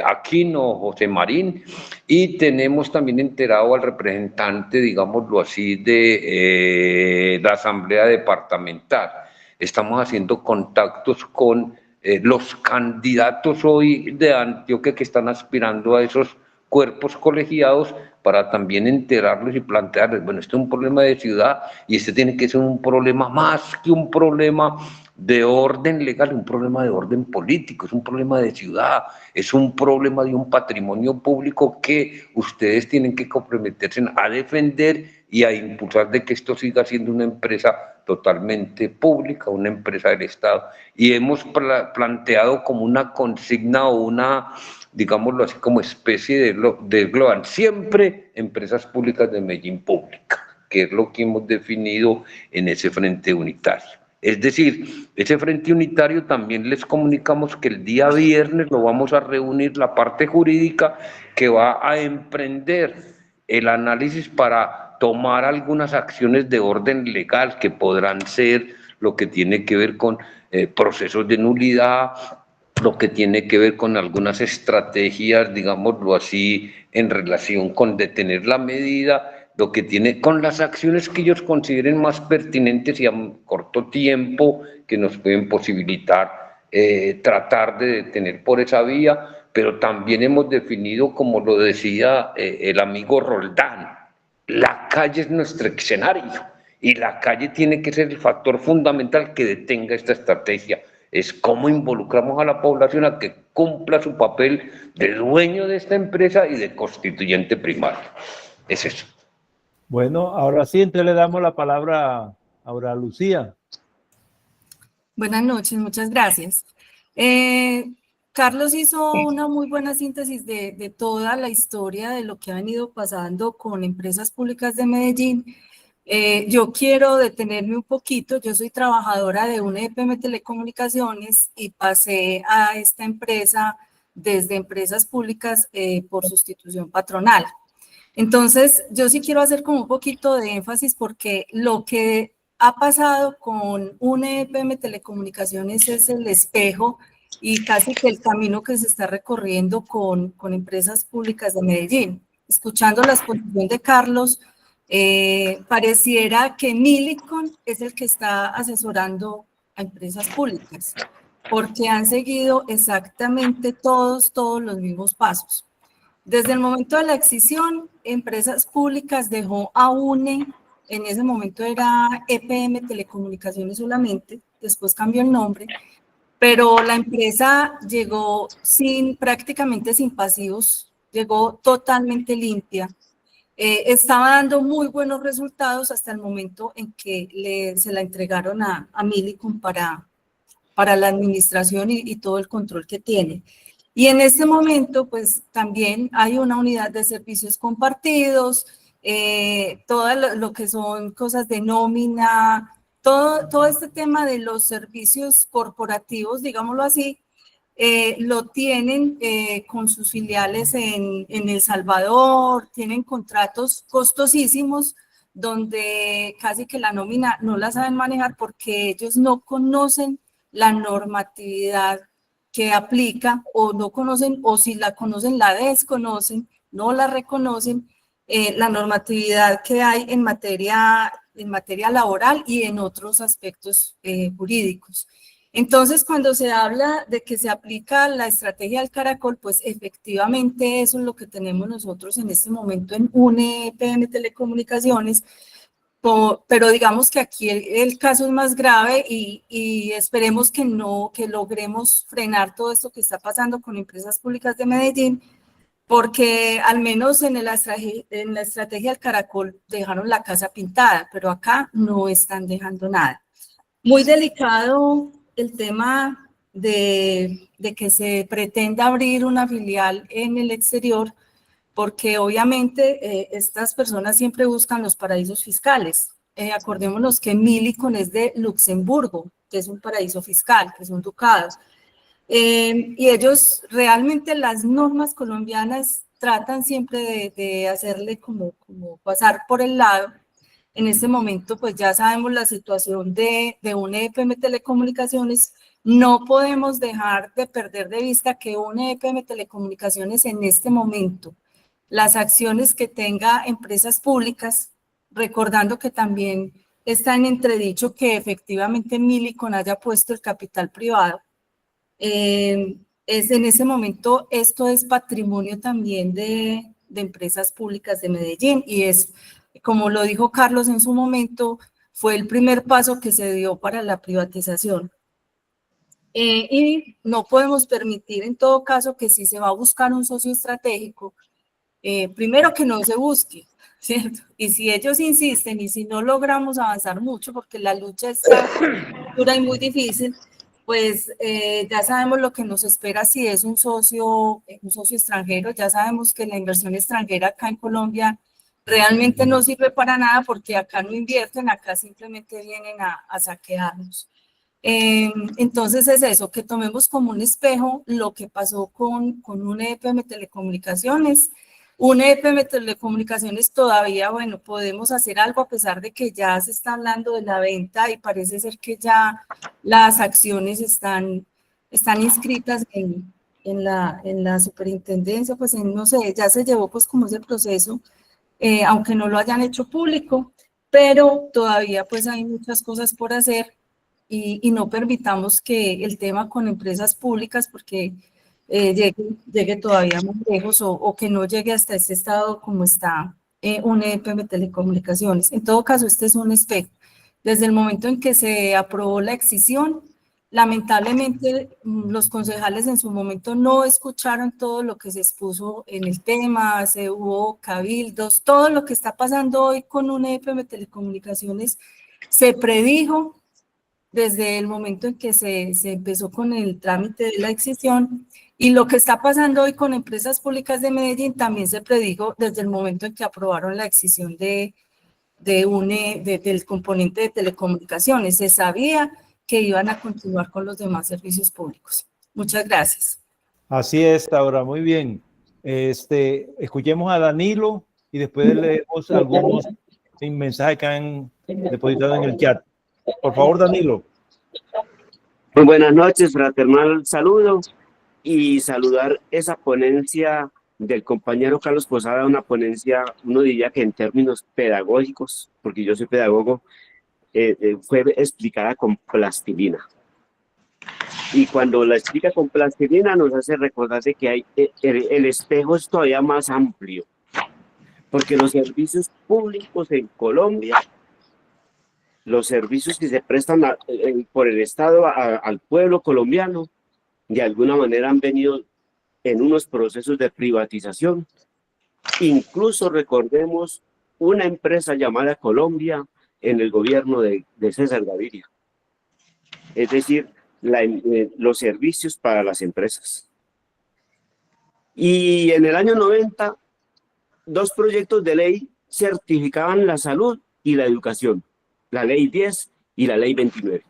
Aquino José Marín, y tenemos también enterado al representante, digámoslo así, de la Asamblea Departamental. Estamos haciendo contactos con los candidatos hoy de Antioquia que están aspirando a esos cuerpos colegiados para también enterarlos y plantearles, bueno, este es un problema de ciudad y este tiene que ser un problema más que un problema de orden legal, un problema de orden político, es un problema de ciudad, es un problema de un patrimonio público que ustedes tienen que comprometerse a defender y a impulsar de que esto siga siendo una empresa totalmente pública, una empresa del Estado. Y hemos planteado como una consigna o una, digámoslo así, como especie de global, siempre empresas públicas de Medellín pública, que es lo que hemos definido en ese frente unitario. Es decir, ese frente unitario también les comunicamos que el día viernes lo vamos a reunir la parte jurídica que va a emprender el análisis para tomar algunas acciones de orden legal que podrán ser lo que tiene que ver con procesos de nulidad, lo que tiene que ver con algunas estrategias, digámoslo así, en relación con detener la medida, lo que tiene con las acciones que ellos consideren más pertinentes y a corto tiempo que nos pueden posibilitar tratar de detener por esa vía, pero también hemos definido, como lo decía el amigo Roldán, la calle es nuestro escenario y la calle tiene que ser el factor fundamental que detenga esta estrategia. Es cómo involucramos a la población a que cumpla su papel de dueño de esta empresa y de constituyente primario. Es eso. Bueno, ahora sí, entonces le damos la palabra a Aura Lucía. Buenas noches, muchas gracias. Carlos hizo una muy buena síntesis de toda la historia de lo que ha venido pasando con empresas públicas de Medellín. Yo quiero detenerme un poquito. Yo soy trabajadora de una EPM Telecomunicaciones y pasé a esta empresa desde empresas públicas por sustitución patronal. Entonces, yo sí quiero hacer como un poquito de énfasis porque lo que ha pasado con una EPM Telecomunicaciones es el espejo y casi que el camino que se está recorriendo con empresas públicas de Medellín. Escuchando la exposición de Carlos, pareciera que Millicom es el que está asesorando a empresas públicas, porque han seguido exactamente todos los mismos pasos. Desde el momento de la escisión, Empresas Públicas dejó a UNE, en ese momento era EPM Telecomunicaciones solamente, después cambió el nombre, pero la empresa llegó prácticamente sin pasivos, llegó totalmente limpia. Estaba dando muy buenos resultados hasta el momento en que se la entregaron a Millicom para la administración y todo el control que tiene. Y en este momento, pues también hay una unidad de servicios compartidos, todo lo que son cosas de nómina, todo este tema de los servicios corporativos, digámoslo así, lo tienen con sus filiales en El Salvador, tienen contratos costosísimos donde casi que la nómina no la saben manejar porque ellos no conocen la normatividad que aplica o no conocen, o si la conocen la desconocen, no la reconocen, la normatividad que hay en materia laboral y en otros aspectos jurídicos. Entonces, cuando se habla de que se aplica la estrategia del caracol, pues efectivamente eso es lo que tenemos nosotros en este momento en UNE EPM Telecomunicaciones, pero digamos que aquí el caso es más grave y esperemos que logremos frenar todo esto que está pasando con empresas públicas de Medellín, porque al menos en la estrategia del caracol dejaron la casa pintada, pero acá no están dejando nada. Muy delicado el tema de que se pretenda abrir una filial en el exterior, porque obviamente estas personas siempre buscan los paraísos fiscales. Acordémonos que Millicom es de Luxemburgo, que es un paraíso fiscal, que es un ducado. Y ellos realmente las normas colombianas tratan siempre de hacerle como pasar por el lado. En este momento pues ya sabemos la situación de una EPM Telecomunicaciones. No podemos dejar de perder de vista que una EPM Telecomunicaciones en este momento, las acciones que tenga empresas públicas, recordando que también está en entredicho que efectivamente Millicom haya puesto el capital privado. Es en ese momento, esto es patrimonio también de empresas públicas de Medellín y es, como lo dijo Carlos en su momento, fue el primer paso que se dio para la privatización. Y no podemos permitir en todo caso que si se va a buscar un socio estratégico, primero que no se busque, ¿cierto? Y si ellos insisten y si no logramos avanzar mucho porque la lucha está dura y muy difícil, pues ya sabemos lo que nos espera si es un socio extranjero. Ya sabemos que la inversión extranjera acá en Colombia realmente no sirve para nada porque acá no invierten, acá simplemente vienen a saquearnos. Entonces es eso, que tomemos como un espejo lo que pasó con un EPM Telecomunicaciones. Un EPM Telecomunicaciones todavía, bueno, podemos hacer algo a pesar de que ya se está hablando de la venta y parece ser que ya las acciones están inscritas en la superintendencia, pues no sé, ya se llevó pues como ese proceso, aunque no lo hayan hecho público, pero todavía pues hay muchas cosas por hacer y no permitamos que el tema con empresas públicas, porque llegue todavía muy lejos o que no llegue hasta este estado como está un EPM Telecomunicaciones. En todo caso, este es un espejo. Desde el momento en que se aprobó la excisión, lamentablemente los concejales en su momento no escucharon todo lo que se expuso en el tema, hubo cabildos, todo lo que está pasando hoy con un EPM Telecomunicaciones se predijo desde el momento en que se empezó con el trámite de la excisión, y lo que está pasando hoy con Empresas Públicas de Medellín también se predijo desde el momento en que aprobaron la excisión del componente de telecomunicaciones. Se sabía que iban a continuar con los demás servicios públicos. Muchas gracias. Así es, Taura, muy bien. Escuchemos a Danilo y después leemos algunos mensajes que han depositado en el chat. Por favor, Danilo. Muy buenas noches, fraternal saludo y saludar esa ponencia del compañero Carlos Posada, una ponencia, uno diría que en términos pedagógicos, porque yo soy pedagogo, fue explicada con plastilina. Y cuando la explica con plastilina nos hace recordar de que el espejo es todavía más amplio, porque los servicios públicos en Colombia, los servicios que se prestan por el Estado al pueblo colombiano, de alguna manera han venido en unos procesos de privatización. Incluso recordemos una empresa llamada Colombia en el gobierno de César Gaviria. Es decir, los servicios para las empresas. Y en el año 90, 2 proyectos de ley certificaban la salud y la educación. La ley 10 y la ley 29.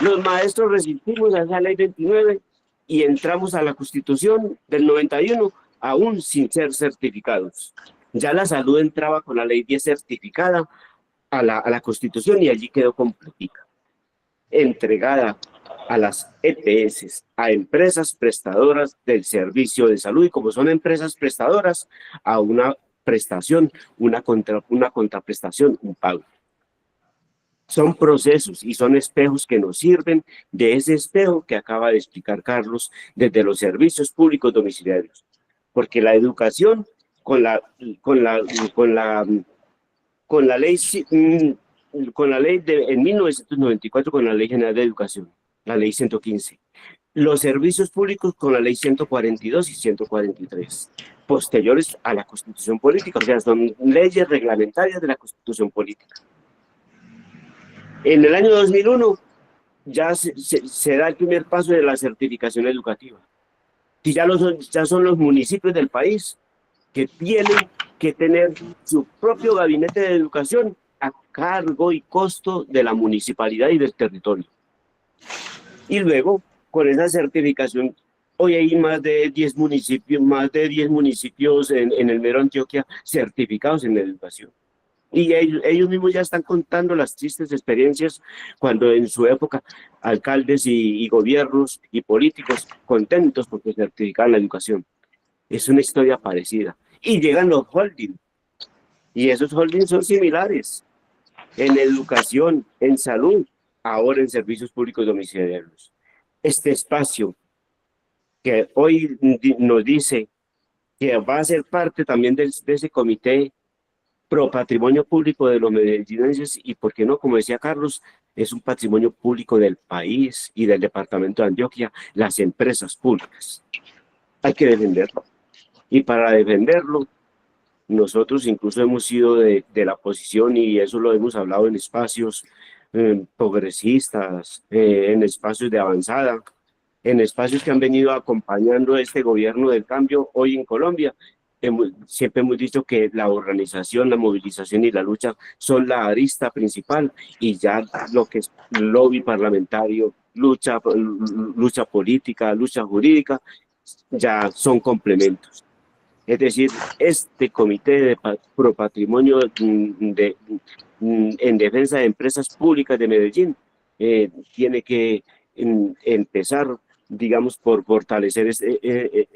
Los maestros resistimos a esa ley 29 y entramos a la Constitución del 91 aún sin ser certificados. Ya la salud entraba con la ley 10 certificada a la Constitución y allí quedó completica, entregada a las EPS, a empresas prestadoras del servicio de salud, y como son empresas prestadoras, a una prestación, una contraprestación, un pago. Son procesos y son espejos que nos sirven de ese espejo que acaba de explicar Carlos desde los servicios públicos domiciliarios. Porque la educación con la ley en 1994, con la Ley General de Educación, la Ley 115. Los servicios públicos con la Ley 142 y 143, posteriores a la Constitución Política, o sea, son leyes reglamentarias de la Constitución Política. En el año 2001 ya se da el primer paso de la certificación educativa. Y ya son los municipios del país que tienen que tener su propio gabinete de educación a cargo y costo de la municipalidad y del territorio. Y luego, con esa certificación, hoy hay más de 10 municipios en el mero Antioquia certificados en la educación. Y ellos mismos ya están contando las tristes experiencias cuando en su época alcaldes y gobiernos y políticos contentos porque certificaban la educación. Es una historia parecida. Y llegan los holdings. Y esos holdings son similares en educación, en salud, ahora en servicios públicos domiciliarios. Este espacio que hoy nos dice que va a ser parte también de ese comité pro patrimonio público de los medellinenses, y por qué no, como decía Carlos, es un patrimonio público del país y del departamento de Antioquia, las empresas públicas. Hay que defenderlo. Y para defenderlo, nosotros incluso hemos sido de la oposición, y eso lo hemos hablado en espacios progresistas, en espacios de avanzada, en espacios que han venido acompañando este gobierno del cambio hoy en Colombia, siempre hemos dicho que la organización, la movilización y la lucha son la arista principal, y ya lo que es lobby parlamentario, lucha política, lucha jurídica, ya son complementos. Es decir, este comité de pro patrimonio en defensa de empresas públicas de Medellín tiene que empezar, digamos, por fortalecer este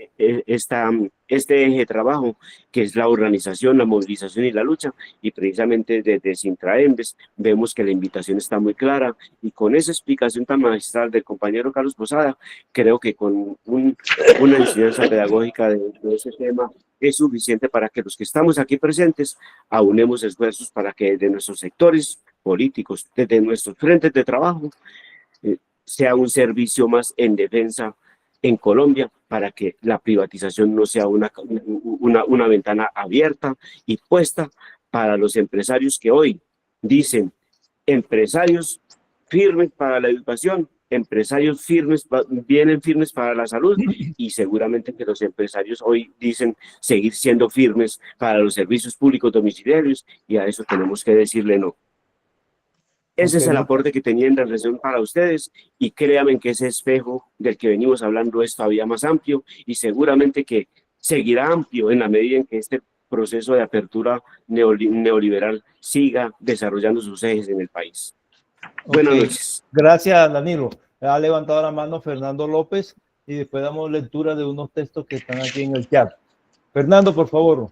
eje de trabajo, que es la organización, la movilización y la lucha, y precisamente desde Sintraembes vemos que la invitación está muy clara, y con esa explicación tan magistral del compañero Carlos Posada, creo que con una enseñanza pedagógica de ese tema es suficiente para que los que estamos aquí presentes aunemos esfuerzos para que desde nuestros sectores políticos, desde nuestros frentes de trabajo, sea un servicio más en defensa en Colombia, para que la privatización no sea una ventana abierta y puesta para los empresarios que hoy dicen empresarios firmes para la educación, empresarios firmes, vienen firmes para la salud, y seguramente que los empresarios hoy dicen seguir siendo firmes para los servicios públicos domiciliarios, y a eso tenemos que decirle no. Ese es el aporte que tenía en relación para ustedes, y créanme que ese espejo del que venimos hablando es todavía más amplio, y seguramente que seguirá amplio en la medida en que este proceso de apertura neoliberal siga desarrollando sus ejes en el país. Buenas noches. Gracias, Danilo. Ha levantado la mano Fernando López, y después damos lectura de unos textos que están aquí en el chat. Fernando, por favor.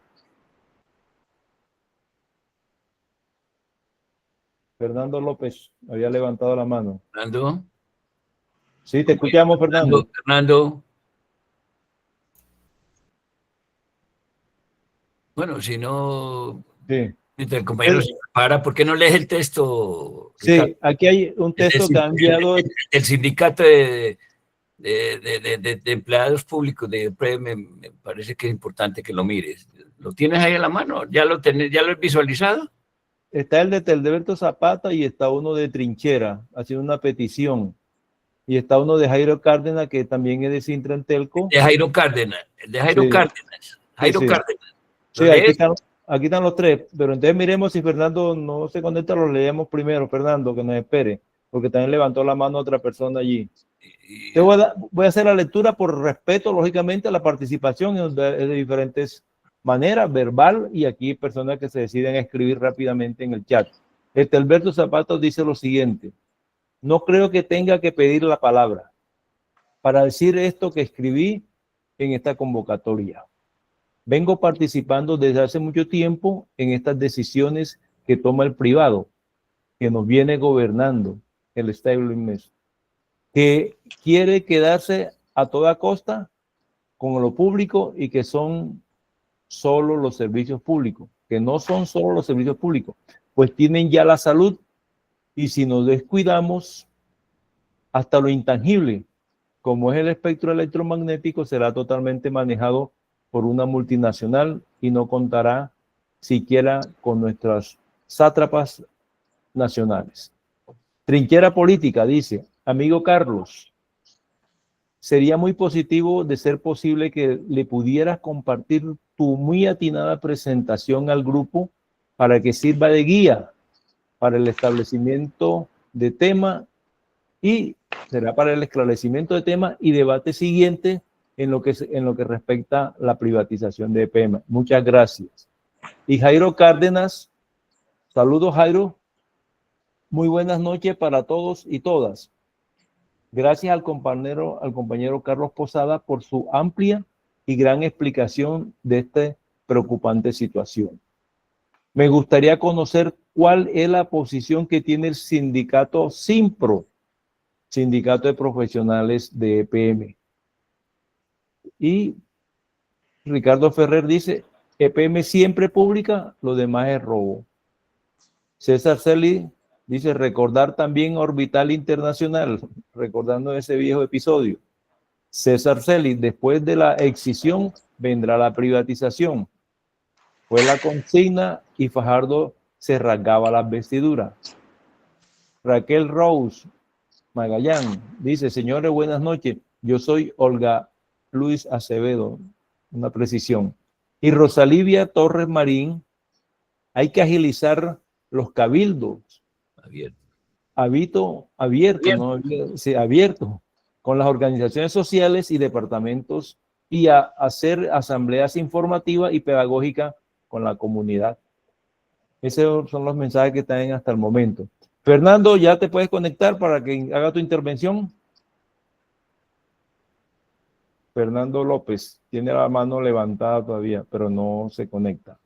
Fernando López había levantado la mano. Fernando. Sí, te escuchamos, Fernando. Fernando. Bueno, si no, sí. Mientras el compañero se prepara, ¿por qué no lees el texto? Sí, aquí hay un texto que ha enviado el sindicato de empleados públicos de EPRE. Me parece que es importante que lo mires. ¿Lo tienes ahí a la mano? ¿Ya lo has visualizado? Está el de Teldeberto Zapata y está uno de Trinchera, haciendo una petición. Y está uno de Jairo Cárdenas, que también es de Sintrentelco. De Jairo Cárdenas. De Jairo Cárdenas. Jairo Cárdenas. Sí, aquí están los tres. Pero entonces miremos si Fernando no se conecta, lo leemos primero, Fernando, que nos espere, porque también levantó la mano otra persona allí. Voy a hacer la lectura por respeto, lógicamente, a la participación de diferentes maneras, verbal, y aquí personas que se deciden escribir rápidamente en el chat. Alberto Zapata dice lo siguiente: no creo que tenga que pedir la palabra para decir esto que escribí en esta convocatoria. Vengo participando desde hace mucho tiempo en estas decisiones que toma el privado, que nos viene gobernando, el establishment, que quiere quedarse a toda costa con lo público y que son solo los servicios públicos, que no son solo los servicios públicos, pues tienen ya la salud, y si nos descuidamos, hasta lo intangible, como es el espectro electromagnético, será totalmente manejado por una multinacional y no contará siquiera con nuestras sátrapas nacionales. Trinchera política dice: amigo Carlos, sería muy positivo, de ser posible, que le pudieras compartir tu muy atinada presentación al grupo para que sirva de guía para el establecimiento de tema, y será para el esclarecimiento de tema y debate siguiente en lo que respecta a la privatización de EPM. Muchas gracias. Y Jairo Cárdenas, saludos Jairo, muy buenas noches para todos y todas. Gracias al compañero Carlos Posada por su amplia y gran explicación de esta preocupante situación. Me gustaría conocer cuál es la posición que tiene el sindicato SIMPRO, Sindicato de Profesionales de EPM. Y Ricardo Ferrer dice: EPM siempre pública, lo demás es robo. César Celi dice: recordar también Orbital Internacional, recordando ese viejo episodio. César Celi: después de la excisión vendrá la privatización. Fue la consigna y Fajardo se rasgaba las vestiduras. Raquel Rose Magallán dice: señores, buenas noches. Yo soy Olga Luis Acevedo, una precisión. Y Rosalivia Torres Marín, hay que agilizar los cabildos abiertos con las organizaciones sociales y departamentos y a hacer asambleas informativas y pedagógicas con la comunidad. Esos son los mensajes que están hasta el momento. Fernando, ya te puedes conectar para que haga tu intervención. Fernando López tiene la mano levantada todavía, pero no se conecta.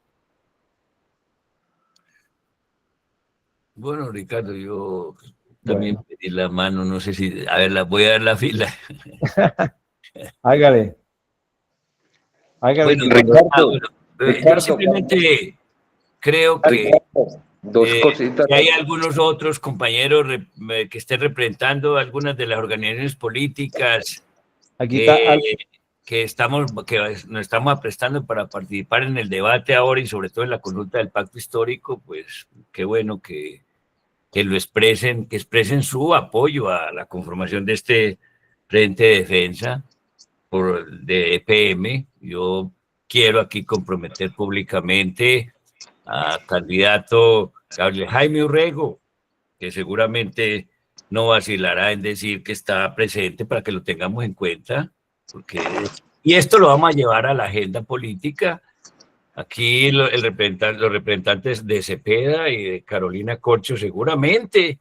Bueno, Ricardo, yo también pedí la mano, no sé si, a ver, voy a dar la fila. Hágale. Bueno, Ricardo, yo simplemente creo que que hay algunos otros compañeros que estén representando algunas de las organizaciones políticas que nos estamos aprestando para participar en el debate ahora y sobre todo en la consulta del pacto histórico, pues qué bueno que lo expresen, que expresen su apoyo a la conformación de este Frente de Defensa de EPM. Yo quiero aquí comprometer públicamente a candidato Gabriel Jaime Urrego, que seguramente no vacilará en decir que está presente para que lo tengamos en cuenta, y esto lo vamos a llevar a la agenda política. Aquí los representantes de Cepeda y de Carolina Corcho seguramente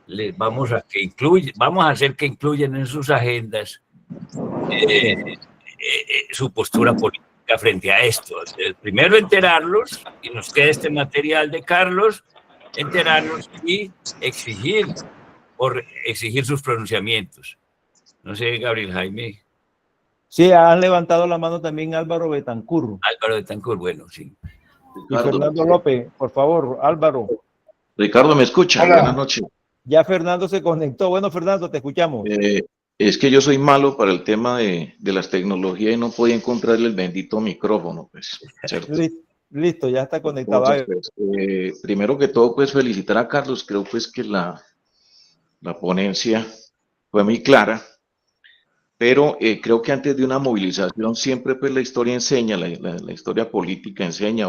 les vamos a hacer que incluyan en sus agendas su postura política frente a esto. Primero enterarlos, y nos queda este material de Carlos, enterarnos y exigir sus pronunciamientos. No sé, Gabriel Jaime. Sí, han levantado la mano también Álvaro Betancur. Álvaro Betancur, bueno, sí. Y Fernando López, por favor, Álvaro. Ricardo, ¿me escucha? Hola. Buenas noches. Ya Fernando se conectó. Bueno, Fernando, te escuchamos. Es que yo soy malo para el tema de las tecnologías y no podía encontrarle el bendito micrófono, pues, ¿cierto? Listo, ya está conectado. Entonces, pues, primero que todo, pues, felicitar a Carlos. Creo, pues, que la ponencia fue muy clara, pero creo que antes de una movilización siempre, pues, la historia enseña, la historia política enseña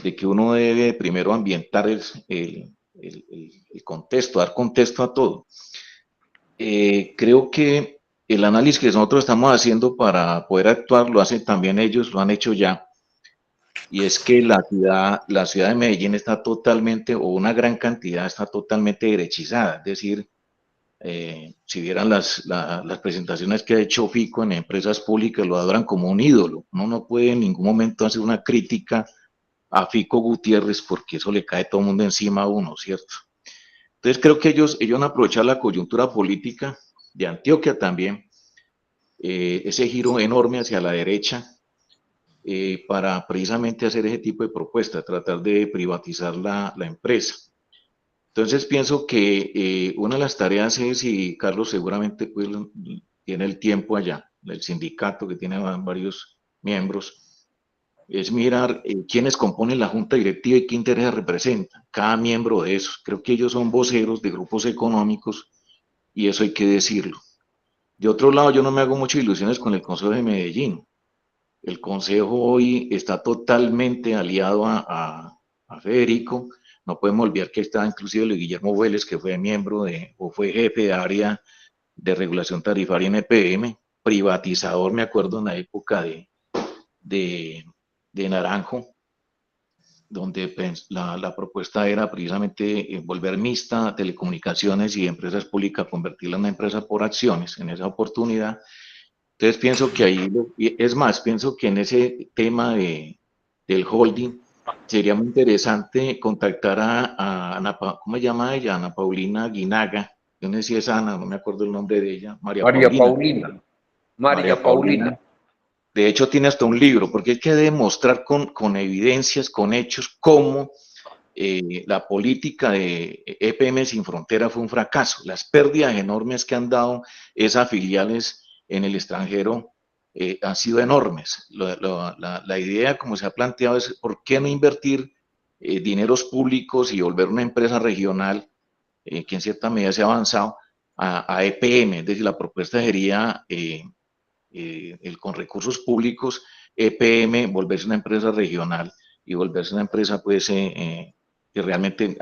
de que uno debe primero ambientar el contexto, dar contexto a todo. Creo que el análisis que nosotros estamos haciendo para poder actuar lo hacen también ellos, lo han hecho ya, y es que la ciudad de Medellín está totalmente, o una gran cantidad está totalmente derechizada, es decir, si vieran las presentaciones que ha hecho Fico en empresas públicas, lo adoran como un ídolo. Uno no puede en ningún momento hacer una crítica a Fico Gutiérrez porque eso le cae todo el mundo encima a uno, ¿cierto? Entonces creo que ellos han aprovechado la coyuntura política de Antioquia también, ese giro enorme hacia la derecha, para precisamente hacer ese tipo de propuestas, tratar de privatizar la empresa. Entonces pienso que una de las tareas es, y Carlos seguramente pues, tiene el tiempo allá, el sindicato que tiene varios miembros, es mirar quiénes componen la junta directiva y qué intereses representan cada miembro de esos. Creo que ellos son voceros de grupos económicos y eso hay que decirlo. De otro lado, yo no me hago muchas ilusiones con el Consejo de Medellín. El Consejo hoy está totalmente aliado a Federico. No podemos olvidar que está inclusive Luis Guillermo Vélez, que fue miembro o fue jefe de área de regulación tarifaria en EPM, privatizador, me acuerdo en la época de Naranjo, donde pues, la propuesta era precisamente volver mixta telecomunicaciones y empresas públicas, convertirla en una empresa por acciones en esa oportunidad. Entonces pienso que ahí, es más, pienso que en ese tema del holding sería muy interesante contactar a Ana, ¿cómo se llama ella? Ana Paulina Guinaga, yo no sé si es Ana, no me acuerdo el nombre de ella. María Paulina. De hecho, tiene hasta un libro, porque hay que demostrar con evidencias, con hechos, cómo la política de EPM Sin Frontera fue un fracaso. Las pérdidas enormes que han dado esas filiales en el extranjero han sido enormes. La idea, como se ha planteado, es por qué no invertir dineros públicos y volver una empresa regional, que en cierta medida se ha avanzado, a EPM. Es decir, la propuesta sería con recursos públicos EPM volverse una empresa regional y volverse una empresa pues que realmente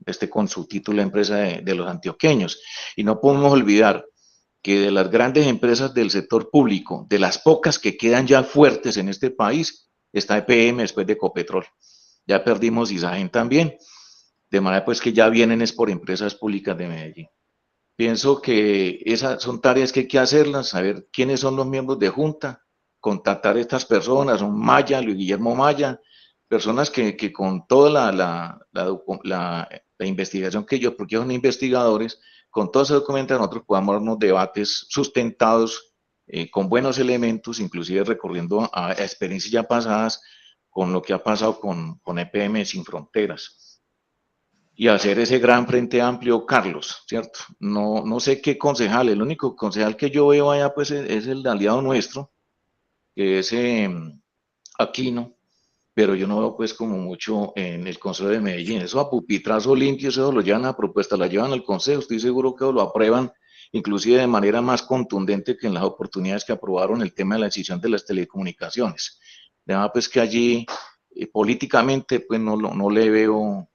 esté con su título de empresa de los antioqueños. Y no podemos olvidar que de las grandes empresas del sector público, de las pocas que quedan ya fuertes en este país, está EPM después de Ecopetrol. Ya perdimos Isagen también, de manera pues que ya vienen es por empresas públicas de Medellín. Pienso que esas son tareas que hay que hacerlas, saber quiénes son los miembros de junta, contactar a estas personas, son Maya, Luis Guillermo Maya, personas que con toda la investigación que ellos, porque son investigadores, con toda esa documentación nosotros podamos dar unos debates sustentados con buenos elementos, inclusive recorriendo a experiencias ya pasadas con lo que ha pasado con EPM Sin Fronteras. Y hacer ese gran frente amplio, Carlos, ¿cierto? No sé qué concejal, el único concejal que yo veo allá pues es el aliado nuestro, que es Aquino, pero yo no veo pues como mucho en el Consejo de Medellín. Eso a pupitrazo limpio, eso lo llevan a propuesta, la llevan al Consejo, estoy seguro que lo aprueban, inclusive de manera más contundente que en las oportunidades que aprobaron el tema de la decisión de las telecomunicaciones. Además pues que allí políticamente pues no le veo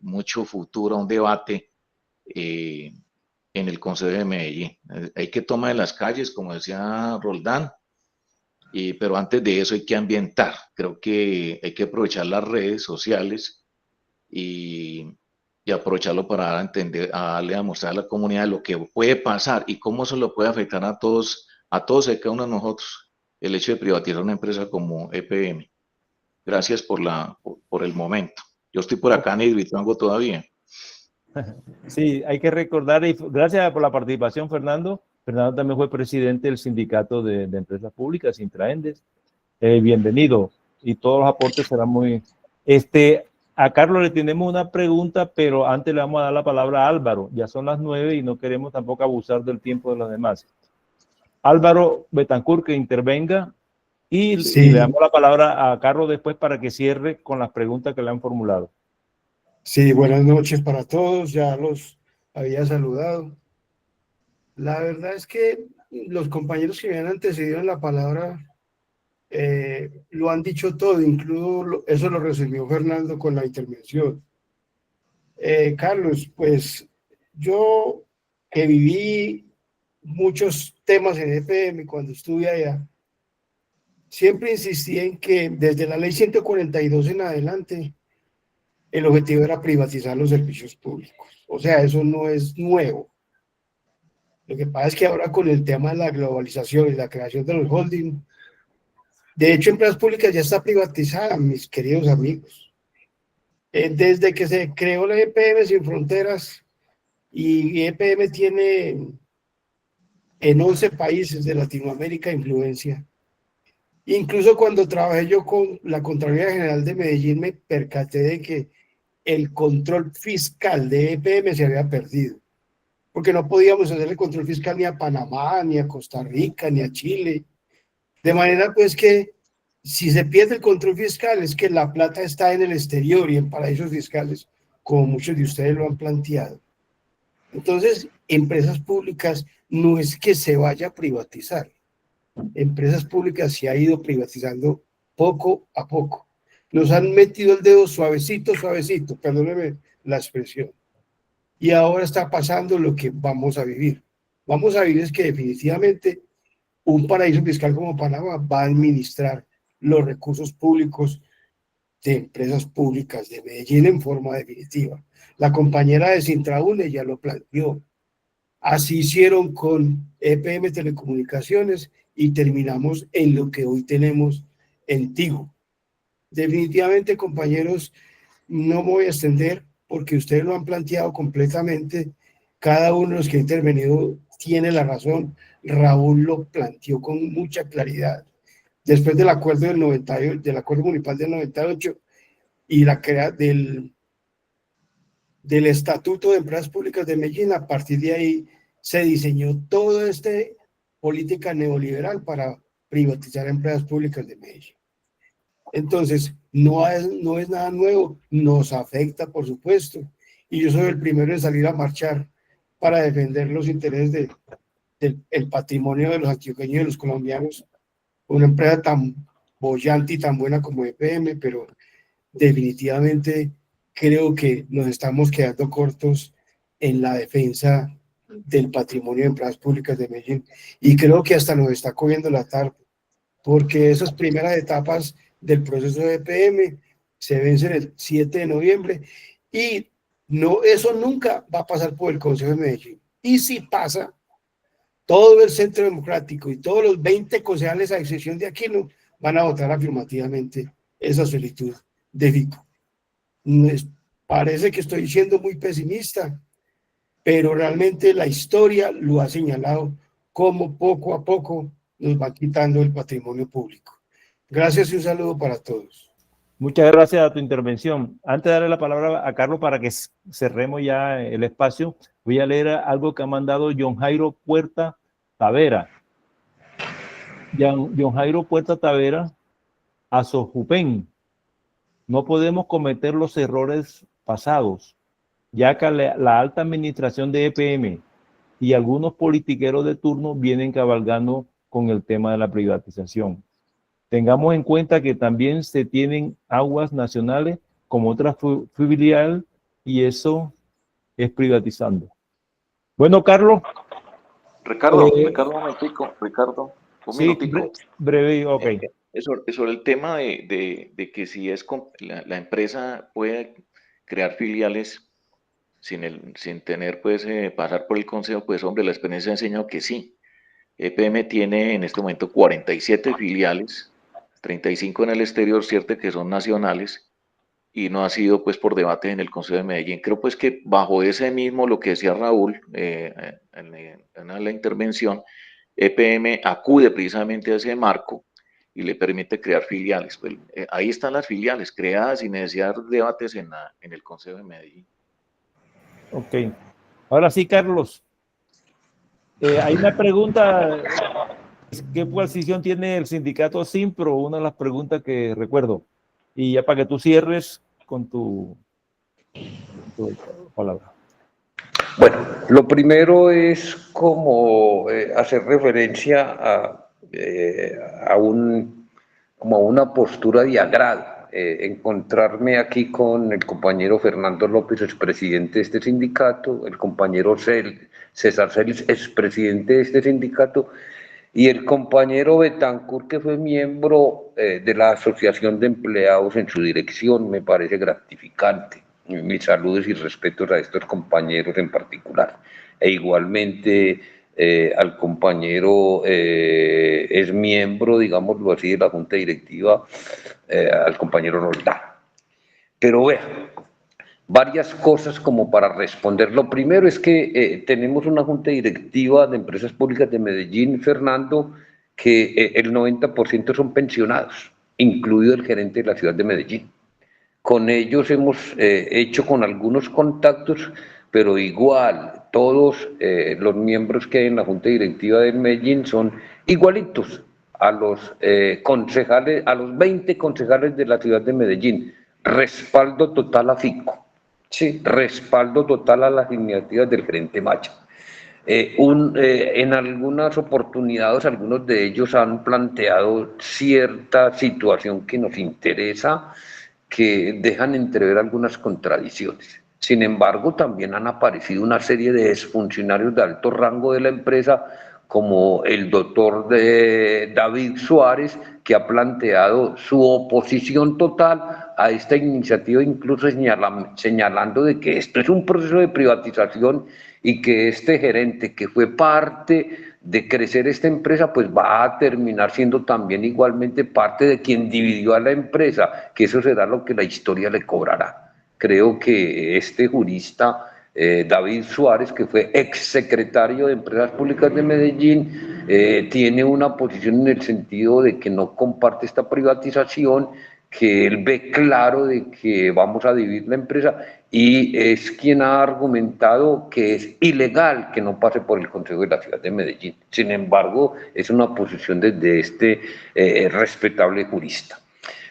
mucho futuro a un debate en el Consejo de Medellín. Hay que tomar de las calles, como decía Roldán, pero antes de eso hay que ambientar. Creo que hay que aprovechar las redes sociales y aprovecharlo para dar a entender, a mostrar a la comunidad lo que puede pasar y cómo eso lo puede afectar a todos y cada uno de nosotros, el hecho de privatizar una empresa como EPM. Gracias por el momento. Yo estoy por acá en Hidroituango todavía. Sí, hay que recordar, y gracias por la participación, Fernando. Fernando también fue presidente del sindicato de empresas públicas, Intraendes. Bienvenido, y todos los aportes serán muy... A Carlos le tenemos una pregunta, pero antes le vamos a dar la palabra a Álvaro. Ya son las 9 y no queremos tampoco abusar del tiempo de los demás. Álvaro Betancourt, que intervenga, y le damos la palabra a Carlos después para que cierre con las preguntas que le han formulado. Sí, buenas noches para todos, ya los había saludado. La verdad es que los compañeros que me han antecedido en la palabra lo han dicho todo, incluso eso lo resumió Fernando con la intervención. Carlos, pues yo que viví muchos temas en EPM cuando estuve allá, siempre insistí en que desde la ley 142 en adelante, el objetivo era privatizar los servicios públicos. O sea, eso no es nuevo. Lo que pasa es que ahora con el tema de la globalización y la creación de los holdings, de hecho, Empresas Públicas ya está privatizada, mis queridos amigos. Desde que se creó la EPM Sin Fronteras, y EPM tiene en 11 países de Latinoamérica influencia. Incluso cuando trabajé yo con la Contraloría General de Medellín, me percaté de que el control fiscal de EPM se había perdido, porque no podíamos hacer el control fiscal ni a Panamá, ni a Costa Rica, ni a Chile. De manera pues que si se pierde el control fiscal es que la plata está en el exterior y en paraísos fiscales, como muchos de ustedes lo han planteado. Entonces, Empresas Públicas no es que se vaya a privatizar. Empresas Públicas se ha ido privatizando poco a poco. Nos han metido el dedo suavecito, suavecito, perdóneme la expresión. Y ahora está pasando lo que vamos a vivir. Vamos a vivir es que definitivamente un paraíso fiscal como Panamá va a administrar los recursos públicos de Empresas Públicas de Medellín en forma definitiva. La compañera de Sintraúne ya lo planteó. Así hicieron con EPM Telecomunicaciones y terminamos en lo que hoy tenemos en Tigo. Definitivamente, compañeros, no me voy a extender porque ustedes lo han planteado completamente. Cada uno de los que ha intervenido tiene la razón. Raúl lo planteó con mucha claridad. Después del acuerdo del 98, del acuerdo municipal del 98 y la creación del Estatuto de Empresas Públicas de Medellín, a partir de ahí se diseñó toda esta política neoliberal para privatizar empresas públicas de Medellín. Entonces, no es nada nuevo, nos afecta, por supuesto, y yo soy el primero en salir a marchar para defender los intereses del patrimonio de los antioqueños y de los colombianos. Una empresa tan boyante y tan buena como EPM, pero definitivamente creo que nos estamos quedando cortos en la defensa del patrimonio de empresas públicas de Medellín, y creo que hasta nos está cogiendo la tarde, porque esas primeras etapas del proceso de EPM se vencen el 7 de noviembre y no, eso nunca va a pasar por el Consejo de Medellín. Y si pasa, todo el Centro Democrático y todos los 20 concejales, a excepción de Aquino, van a votar afirmativamente esa solicitud de Fico. Parece que estoy siendo muy pesimista, pero realmente la historia lo ha señalado como poco a poco nos va quitando el patrimonio público. Gracias y un saludo para todos. Muchas gracias a tu intervención. Antes de darle la palabra a Carlos para que cerremos ya el espacio, voy a leer algo que ha mandado John Jairo Puerta Tavera. John Jairo Puerta Tavera, a Sojupen. No podemos cometer los errores pasados, ya que la alta administración de EPM y algunos politiqueros de turno vienen cabalgando con el tema de la privatización. Tengamos en cuenta que también se tienen aguas nacionales como otra filial y eso es privatizando. Bueno, Carlos. Ricardo, un momentico, un sí, minutico. Breve, ok. Sobre el tema de que si es la empresa puede crear filiales sin tener, pues, pasar por el consejo, pues, hombre, la experiencia ha enseñado que sí. EPM tiene en este momento 47 filiales, 35 en el exterior, cierto que son nacionales, y no ha sido, pues, por debate en el Consejo de Medellín. Creo, pues, que bajo ese mismo, lo que decía Raúl en la intervención, EPM acude precisamente a ese marco y le permite crear filiales. Pues, ahí están las filiales creadas sin necesidad de debates en el Consejo de Medellín. Ok. Ahora sí, Carlos. Hay una pregunta. ¿Qué posición tiene el sindicato Simpro? Una de las preguntas que recuerdo. Y ya para que tú cierres con tu palabra. Bueno, lo primero es como hacer referencia como a una postura de agrado. Encontrarme aquí con el compañero Fernando López, expresidente de este sindicato, el compañero César Celis, expresidente de este sindicato, y el compañero Betancourt, que fue miembro de la Asociación de Empleados en su dirección. Me parece gratificante. Mis saludos y respetos a estos compañeros en particular. E igualmente al compañero es miembro, digámoslo así, de la Junta Directiva, al compañero Roldán. Pero vean, varias cosas como para responder. Lo primero es que tenemos una Junta Directiva de Empresas Públicas de Medellín, Fernando, que el 90% son pensionados, incluido el gerente de la ciudad de Medellín. Con ellos hemos hecho con algunos contactos, pero igual todos los miembros que hay en la Junta Directiva de Medellín son igualitos a los concejales, a los 20 concejales de la ciudad de Medellín. Respaldo total a Fico, sí, respaldo total a las iniciativas del gerente Macha. En algunas oportunidades, algunos de ellos han planteado cierta situación que nos interesa, que dejan entrever algunas contradicciones. Sin embargo, también han aparecido una serie de exfuncionarios de alto rango de la empresa, como el doctor David Suárez, que ha planteado su oposición total a esta iniciativa, incluso señalando de que esto es un proceso de privatización y que este gerente, que fue parte de crecer esta empresa, pues va a terminar siendo también igualmente parte de quien dividió a la empresa, que eso será lo que la historia le cobrará. Creo que este jurista, David Suárez, que fue exsecretario de Empresas Públicas de Medellín, tiene una posición en el sentido de que no comparte esta privatización, que él ve claro de que vamos a dividir la empresa, y es quien ha argumentado que es ilegal que no pase por el Consejo de la Ciudad de Medellín. Sin embargo, es una posición desde este respetable jurista.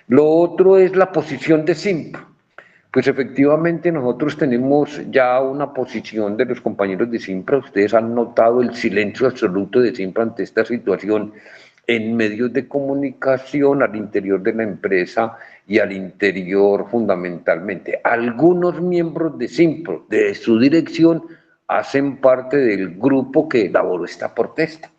Lo otro es la posición de Simpro. Pues efectivamente nosotros tenemos ya una posición de los compañeros de Simpra. Ustedes han notado el silencio absoluto de Simpra ante esta situación en medios de comunicación al interior de la empresa y al interior fundamentalmente. Algunos miembros de Simpro, de su dirección, hacen parte del grupo que elaboró esta protesta,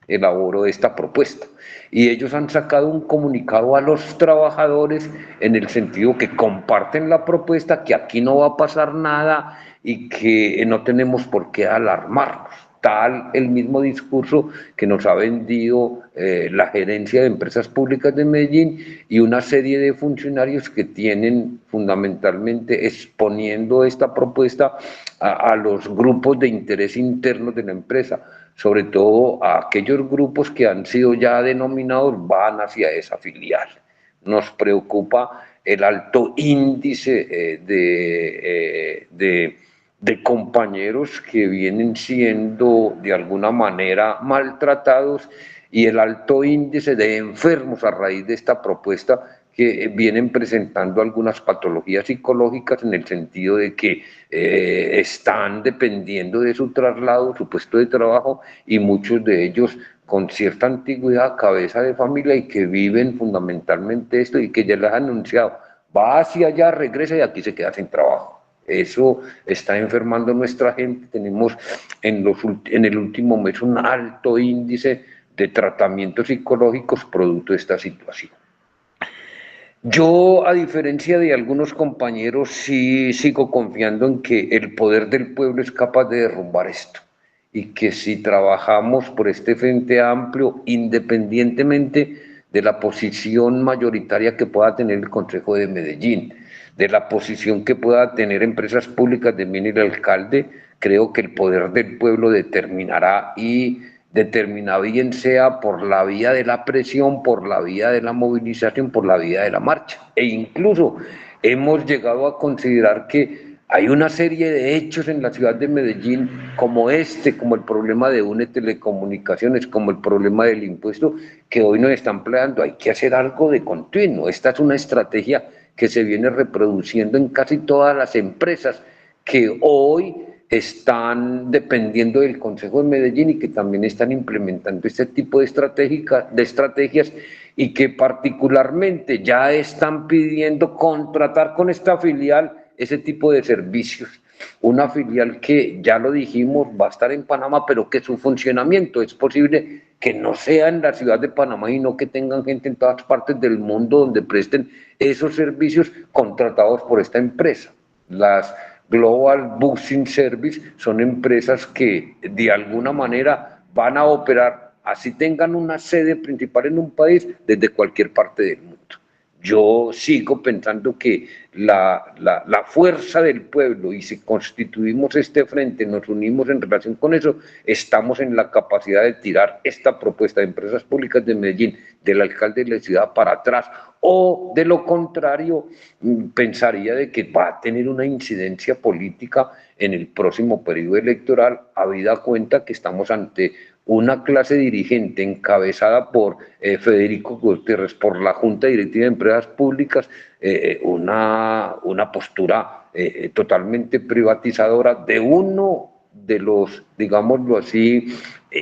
elaboró esta propuesta. Y ellos han sacado un comunicado a los trabajadores en el sentido que comparten la propuesta, que aquí no va a pasar nada y que no tenemos por qué alarmarnos. Tal el mismo discurso que nos ha vendido la gerencia de empresas públicas de Medellín y una serie de funcionarios que tienen fundamentalmente exponiendo esta propuesta a los grupos de interés internos de la empresa, sobre todo a aquellos grupos que han sido ya denominados van hacia esa filial. Nos preocupa el alto índice de compañeros que vienen siendo de alguna manera maltratados y el alto índice de enfermos a raíz de esta propuesta que vienen presentando algunas patologías psicológicas en el sentido de que están dependiendo de su traslado, su puesto de trabajo, y muchos de ellos con cierta antigüedad, cabeza de familia, y que viven fundamentalmente esto y que ya les han anunciado, va hacia allá, regresa y aquí se queda sin trabajo. Eso está enfermando a nuestra gente. Tenemos en el último mes un alto índice de tratamientos psicológicos producto de esta situación. Yo, a diferencia de algunos compañeros, sí sigo confiando en que el poder del pueblo es capaz de derrumbar esto y que si trabajamos por este frente amplio, independientemente de la posición mayoritaria que pueda tener el Consejo de Medellín, de la posición que pueda tener empresas públicas de Medellín y el alcalde, creo que el poder del pueblo determinará y determina bien sea por la vía de la presión, por la vía de la movilización, por la vía de la marcha. E incluso hemos llegado a considerar que hay una serie de hechos en la ciudad de Medellín como como el problema de UNE Telecomunicaciones, como el problema del impuesto, que hoy nos están empleando. Hay que hacer algo de continuo. Esta es una estrategia que se viene reproduciendo en casi todas las empresas que hoy están dependiendo del Consejo de Medellín y que también están implementando este tipo de estrategias y que particularmente ya están pidiendo contratar con esta filial ese tipo de servicios. Una filial que, ya lo dijimos, va a estar en Panamá, pero que su funcionamiento es posible que no sea en la ciudad de Panamá, y no que tengan gente en todas partes del mundo donde presten esos servicios contratados por esta empresa. Las Global Busing Service son empresas que de alguna manera van a operar, así tengan una sede principal en un país, desde cualquier parte del mundo. Yo sigo pensando que la fuerza del pueblo, y si constituimos este frente, nos unimos en relación con eso, estamos en la capacidad de tirar esta propuesta de empresas públicas de Medellín, del alcalde de la ciudad, para atrás, o de lo contrario, pensaría de que va a tener una incidencia política en el próximo periodo electoral, habida cuenta que estamos ante una clase dirigente encabezada por Federico Gutiérrez, por la Junta Directiva de Empresas Públicas, una postura totalmente privatizadora de uno de los, digámoslo así,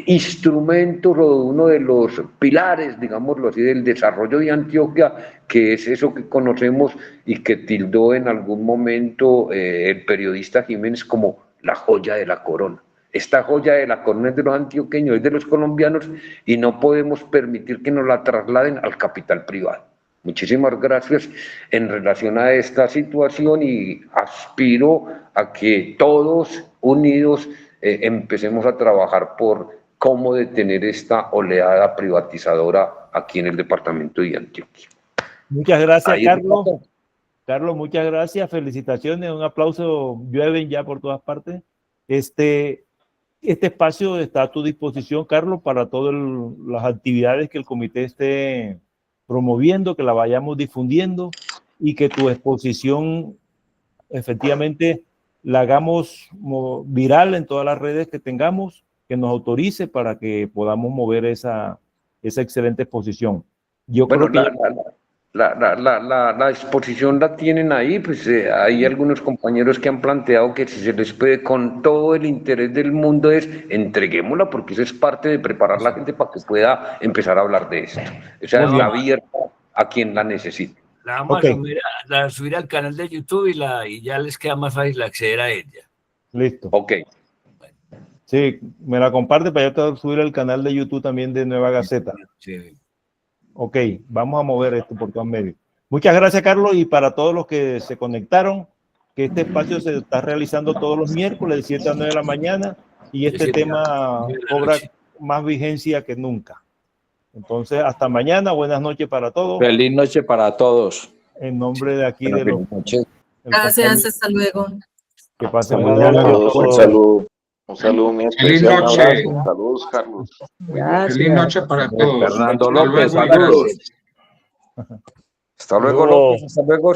instrumentos o de uno de los pilares, digámoslo así, del desarrollo de Antioquia, que es eso que conocemos y que tildó en algún momento el periodista Jiménez como la joya de la corona. Esta joya de la corona es de los antioqueños, es de los colombianos, y no podemos permitir que nos la trasladen al capital privado. Muchísimas gracias en relación a esta situación, y aspiro a que todos unidos empecemos a trabajar por cómo detener esta oleada privatizadora aquí en el departamento de Antioquia. Muchas gracias, Carlos. Carlos, muchas gracias. Felicitaciones, un aplauso. Llueven ya por todas partes. Este espacio está a tu disposición, Carlos, para todas las actividades que el comité esté promoviendo, que la vayamos difundiendo y que tu exposición efectivamente la hagamos viral en todas las redes que tengamos, que nos autorice para que podamos mover esa excelente exposición. Yo creo que la exposición la tienen ahí, pues hay algunos compañeros que han planteado que si se les puede, con todo el interés del mundo, entreguémosla, porque eso es parte de preparar a la gente para que pueda empezar a hablar de esto. O sea, está abierta a quien la necesite. La vamos a subir al canal de YouTube y ya les queda más fácil acceder a ella. Listo. Ok. Sí, me la comparte para yo subir al canal de YouTube también de Nueva Gaceta. Sí. Ok, vamos a mover esto por todos medios. Muchas gracias, Carlos, y para todos los que se conectaron, que este espacio se está realizando todos los miércoles de 7 a 9 de la mañana y este tema cobra más vigencia que nunca. Entonces, hasta mañana, buenas noches para todos. Feliz noche para todos. En nombre de aquí de los... Gracias, hasta luego. Que pasen muy muy bien. Un saludo muy Feliz especial. noche. Saludos, Carlos. Feliz noche para todos. Fernando Hasta López, luego y saludos. gracias. Hasta luego, López. Hasta luego.